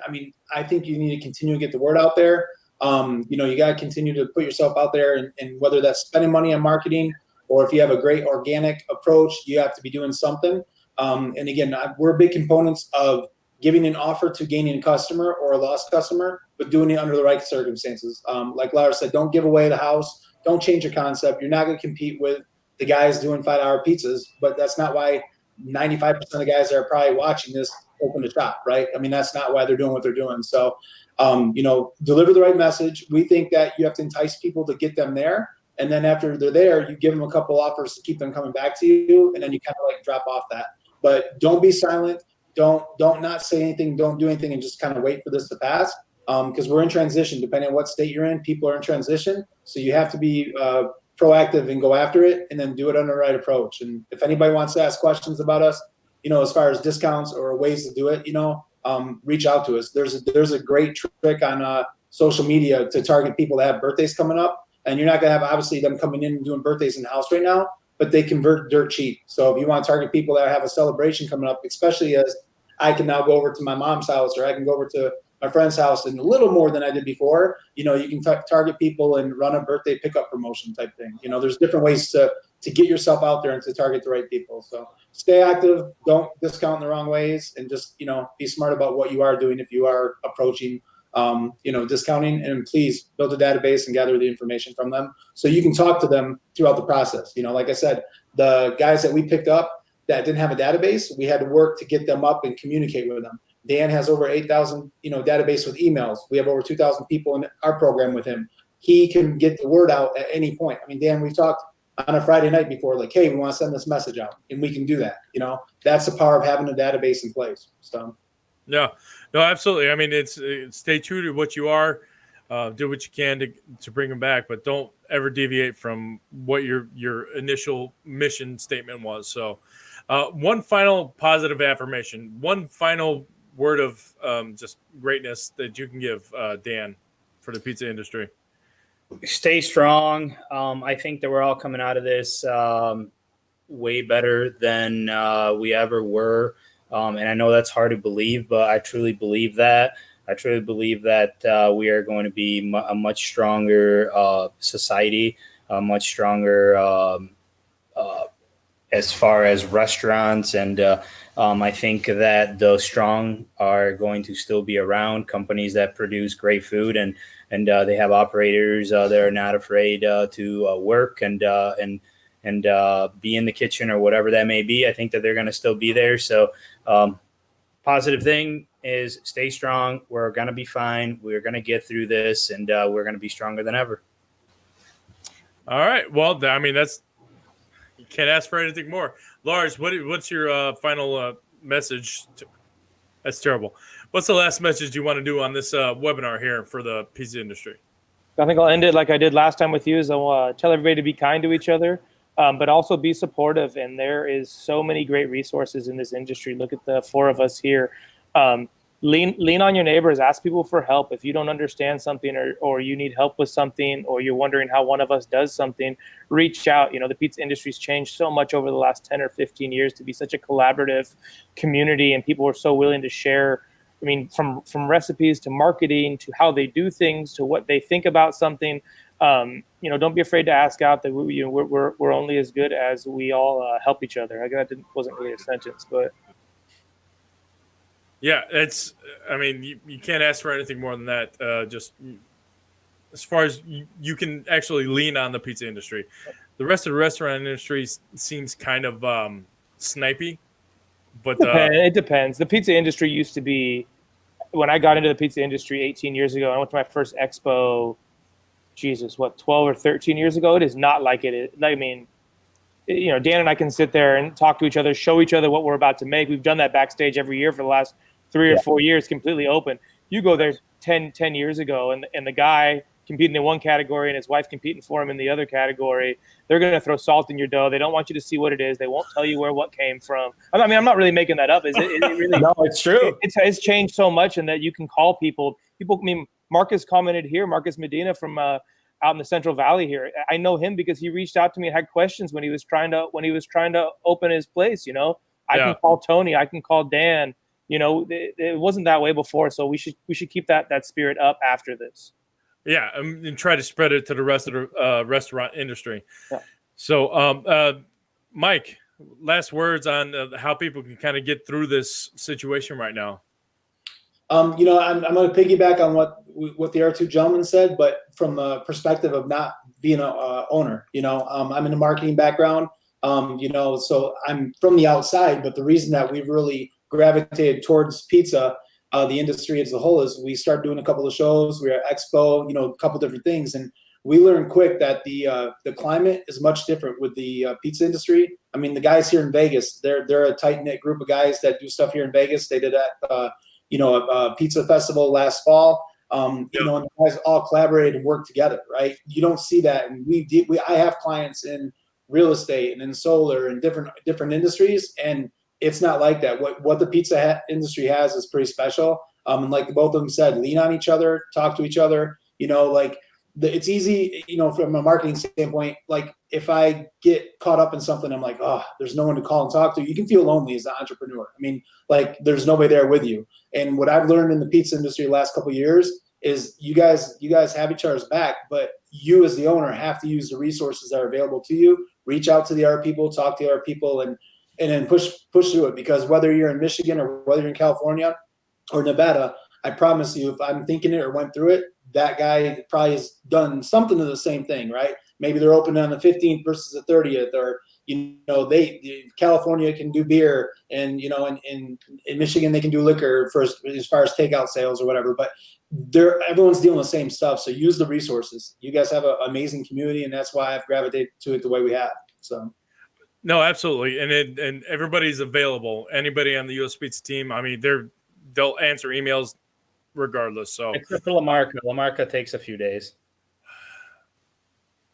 I think you need to continue to get the word out there. You got to continue to put yourself out there, and whether that's spending money on marketing, or if you have a great organic approach, you have to be doing something. And again, we're big components of giving an offer to gaining a customer or a lost customer, but doing it under the right circumstances. Like Laura said, don't give away the house. Don't change your concept. You're not going to compete with the guys doing $5 pizzas, but that's not why 95% of the guys that are probably watching this open a shop, right? That's not why they're doing what they're doing. So, deliver the right message. We think that you have to entice people to get them there. And then after they're there, you give them a couple offers to keep them coming back to you. And then you kind of like drop off that. But don't be silent. Don't not say anything. Don't do anything, and just kind of wait for this to pass. Because we're in transition. Depending on what state you're in, people are in transition. So you have to be proactive and go after it, and then do it under the right approach. And if anybody wants to ask questions about us, as far as discounts or ways to do it, reach out to us. There's a great trick on social media to target people that have birthdays coming up, and you're not gonna have obviously them coming in and doing birthdays in the house right now, but they convert dirt cheap. So if you want to target people that have a celebration coming up, especially as I can now go over to my mom's house, or I can go over to my friend's house and a little more than I did before, you can target people and run a birthday pickup promotion type thing. There's different ways to get yourself out there and to target the right people. So stay active, don't discount in the wrong ways, and just, be smart about what you are doing if you are approaching, discounting. And please build a database and gather the information from them so you can talk to them throughout the process. Like I said, the guys that we picked up that didn't have a database, we had to work to get them up and communicate with them. Dan has over 8,000, database with emails. We have over 2,000 people in our program with him. He can get the word out at any point. Dan, we've talked on a Friday night before, like, hey, we want to send this message out, and we can do that. That's the power of having a database in place. So, yeah, no, absolutely. It's stay true to what you are, do what you can to bring them back, but don't ever deviate from what your initial mission statement was. So, one final positive affirmation, one final word of just greatness that you can give, Dan, for the pizza industry. Stay strong. I think that we're all coming out of this way better than we ever were. And I know that's hard to believe, but I truly believe that. I truly believe that we are going to be a much stronger society, a much stronger as far as restaurants, and I think that those strong are going to still be around. Companies that produce great food and they have operators that are not afraid to work and be in the kitchen or whatever that may be. I think that they're going to still be there. So positive thing is stay strong. We're going to be fine. We're going to get through this, and we're going to be stronger than ever. All right. Well, I mean, you can't ask for anything more. Lars, what's your final message? That's terrible. What's the last message you want to do on this webinar here for the pizza industry? I think I'll end it like I did last time with you. Is I'll tell everybody to be kind to each other, but also be supportive. And there is so many great resources in this industry. Look at the four of us here. Lean on your neighbors. Ask people for help. If you don't understand something or you need help with something, or you're wondering how one of us does something, reach out. The pizza industry's changed so much over the last 10 or 15 years to be such a collaborative community, and people are so willing to share. I mean, from recipes to marketing to how they do things to what they think about something. Don't be afraid to ask out. That we're only as good as we all help each other. Wasn't really a sentence, but. Yeah, you can't ask for anything more than that. Just as far as you can actually lean on the pizza industry. The rest of the restaurant industry seems kind of snipey, but it depends. The pizza industry used to be, when I got into the pizza industry 18 years ago, I went to my first expo, 12 or 13 years ago. It is not like it is. I mean, Dan and I can sit there and talk to each other, show each other what we're about to make. We've done that backstage every year for the last 3 or 4 years, completely open. You go there 10 years ago, and the guy competing in one category and his wife competing for him in the other category, they're going to throw salt in your dough. They don't want you to see what it is. They won't tell you what came from. I mean, I'm not really making that up. Is it really? No, it's true. It's changed so much, and that you can call people. I mean, Marcus commented here, Marcus Medina from out in the Central Valley here. I know him because he reached out to me and had questions when he was trying to open his place. I can call Tony. I can call Dan. It wasn't that way before, so we should keep that spirit up after this. Yeah, and try to spread it to the rest of the restaurant industry. Yeah. So, Mike, last words on how people can kind of get through this situation right now. I'm going to piggyback on what the other two gentlemen said, but from the perspective of not being a owner. I'm in a marketing background. So I'm from the outside, but the reason that we've really gravitated towards pizza, the industry as a whole, is we started doing a couple of shows. We were at Expo, a couple different things, and we learned quick that the climate is much different with the pizza industry. I mean, the guys here in Vegas, they're a tight knit group of guys that do stuff here in Vegas. They did that, a pizza festival last fall. And the guys all collaborated and worked together, right? You don't see that, and I have clients in real estate and in solar and different industries, and it's not like that. What the pizza industry has is pretty special. And like both of them said, lean on each other, talk to each other. It's easy, from a marketing standpoint. Like if I get caught up in something, I'm like, oh, there's no one to call and talk to. You can feel lonely as an entrepreneur. I mean, like there's nobody there with you. And what I've learned in the pizza industry the last couple of years is you guys have each other's back, but you as the owner have to use the resources that are available to you. Reach out to the other people, talk to the other people, and then push through it. Because whether you're in Michigan or whether you're in California or Nevada, I promise you, if I'm thinking it or went through it, that guy probably has done something to the same thing, right? Maybe they're open on the 15th versus the 30th, or California can do beer, and in Michigan they can do liquor as far as takeout sales or whatever. But everyone's dealing with the same stuff. So use the resources. You guys have an amazing community, and that's why I've gravitated to it the way we have. So. No, absolutely, and everybody's available. Anybody on the US Pizza team, I mean, they'll answer emails regardless. So except for Lamarca. Lamarca takes a few days.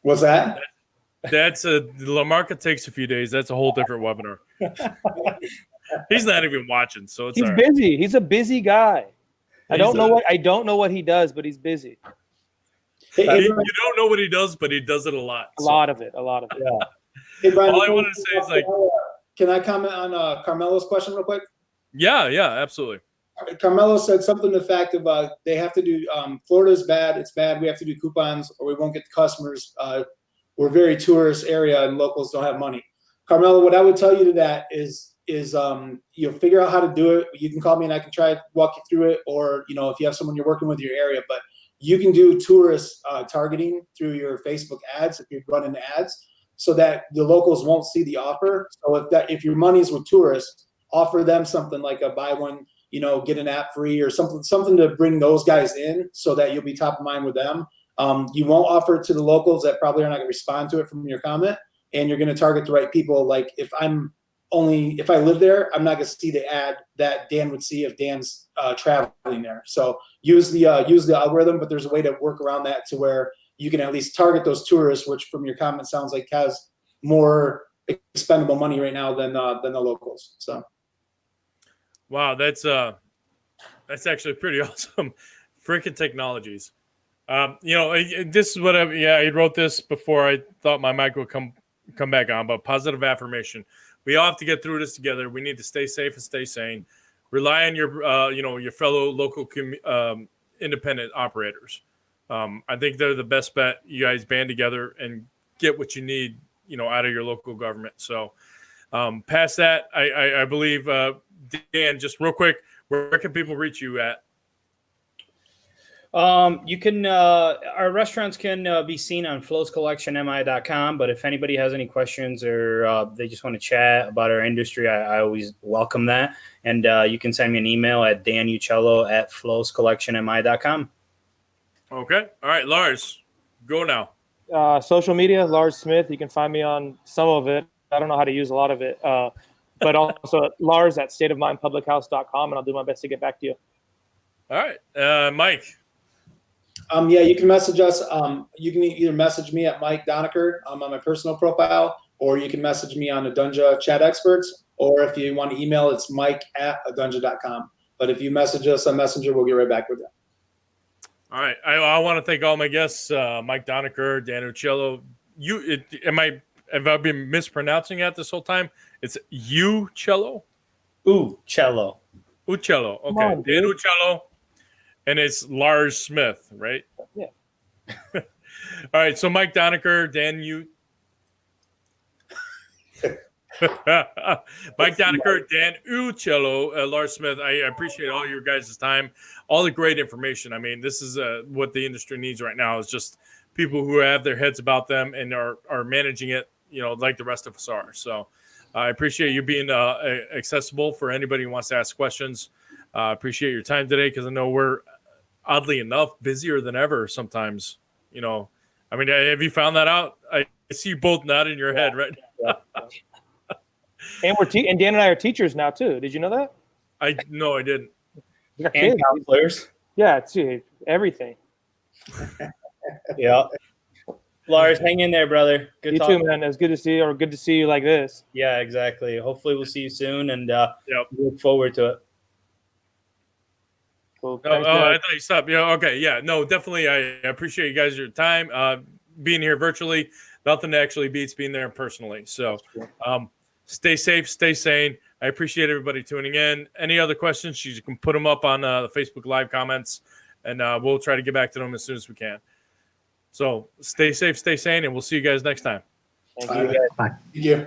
What's that? Lamarca takes a few days. That's a whole different webinar. He's not even watching, so it's he's busy. He's a busy guy. I don't know what he does, but he's busy. You don't know what he does, but he does it a lot. A lot of it. Yeah. Hey, Brian, all I want to say is like, can I comment on Carmelo's question real quick? Yeah, absolutely. Carmelo said something to the fact of they have to do Florida's bad. It's bad. We have to do coupons or we won't get the customers. We're a very tourist area and locals don't have money. Carmelo, what I would tell you to that is figure out how to do it. You can call me and I can try to walk you through it, or if you have someone you're working with in your area, but you can do tourist targeting through your Facebook ads if you're running ads, so that the locals won't see the offer. So if your money is with tourists, offer them something like a buy one, get an app free or something to bring those guys in, so that you'll be top of mind with them. You won't offer it to the locals that probably are not going to respond to it from your comment, and you're going to target the right people. Like if I live there, I'm not going to see the ad that Dan would see if Dan's traveling there. So use the algorithm, but there's a way to work around that to where you can at least target those tourists, which from your comment sounds like has more expendable money right now than the locals. So, wow, that's actually pretty awesome. Freaking technologies. This is what I wrote this before I thought my mic would come back on, but positive affirmation. We all have to get through this together. We need to stay safe and stay sane. Rely on your fellow local independent operators. I think they're the best bet. You guys band together and get what you need, out of your local government. So past that, I believe, Dan, just real quick, where can people reach you at? You can, our restaurants can be seen on flowscollectionmi.com, but if anybody has any questions or they just want to chat about our industry, I always welcome that. And you can send me an email at danuccello@flowscollectionmi.com. Okay. All right, Lars, go now. Social media, Lars Smith. You can find me on some of it. I don't know how to use a lot of it, but also Lars at stateofmindpublichouse.com, and I'll do my best to get back to you. All right, Mike. You can message us. You can either message me at Mike Donaker on my personal profile, or you can message me on Adunja Chat Experts, or if you want to email, it's mike@adunja.com. But if you message us on Messenger, we'll get right back with you. All right. I want to thank all my guests, Mike Donaker, Dan Uccello. Have I been mispronouncing that this whole time? It's Uccello? Uccello. Uccello. Okay. On, Dan Uccello. And it's Lars Smith, right? Yeah. All right. So Mike Donaker, Dan Mike Donaker, Dan Uccello, Lars Smith. I appreciate all your guys' time, all the great information. I mean, this is what the industry needs right now, is just people who have their heads about them and are managing it, like the rest of us are. So I appreciate you being accessible for anybody who wants to ask questions. Appreciate your time today, because I know we're, oddly enough, busier than ever sometimes. I mean, have you found that out? I see you both nodding your head right now. And and Dan and I are teachers now too. Did you know that? No, I didn't. We got And kids. counselors. Yeah, it's everything. Yeah. Lars, hang in there, brother. Good You talking. too, man. It's good to see you, or good to see you like this. Yeah, exactly. Hopefully we'll see you soon, and Yep. we look forward to it. Cool. Oh, Thanks, I man. thought you stopped. Yeah, okay. Yeah, no, definitely. I appreciate you guys, your time. Being here virtually, nothing actually beats being there personally. So stay safe, stay sane. I appreciate everybody tuning in. Any other questions, you can put them up on the Facebook Live comments, and we'll try to get back to them as soon as we can. So stay safe, stay sane, and we'll see you guys next time. Thank you. Thank you.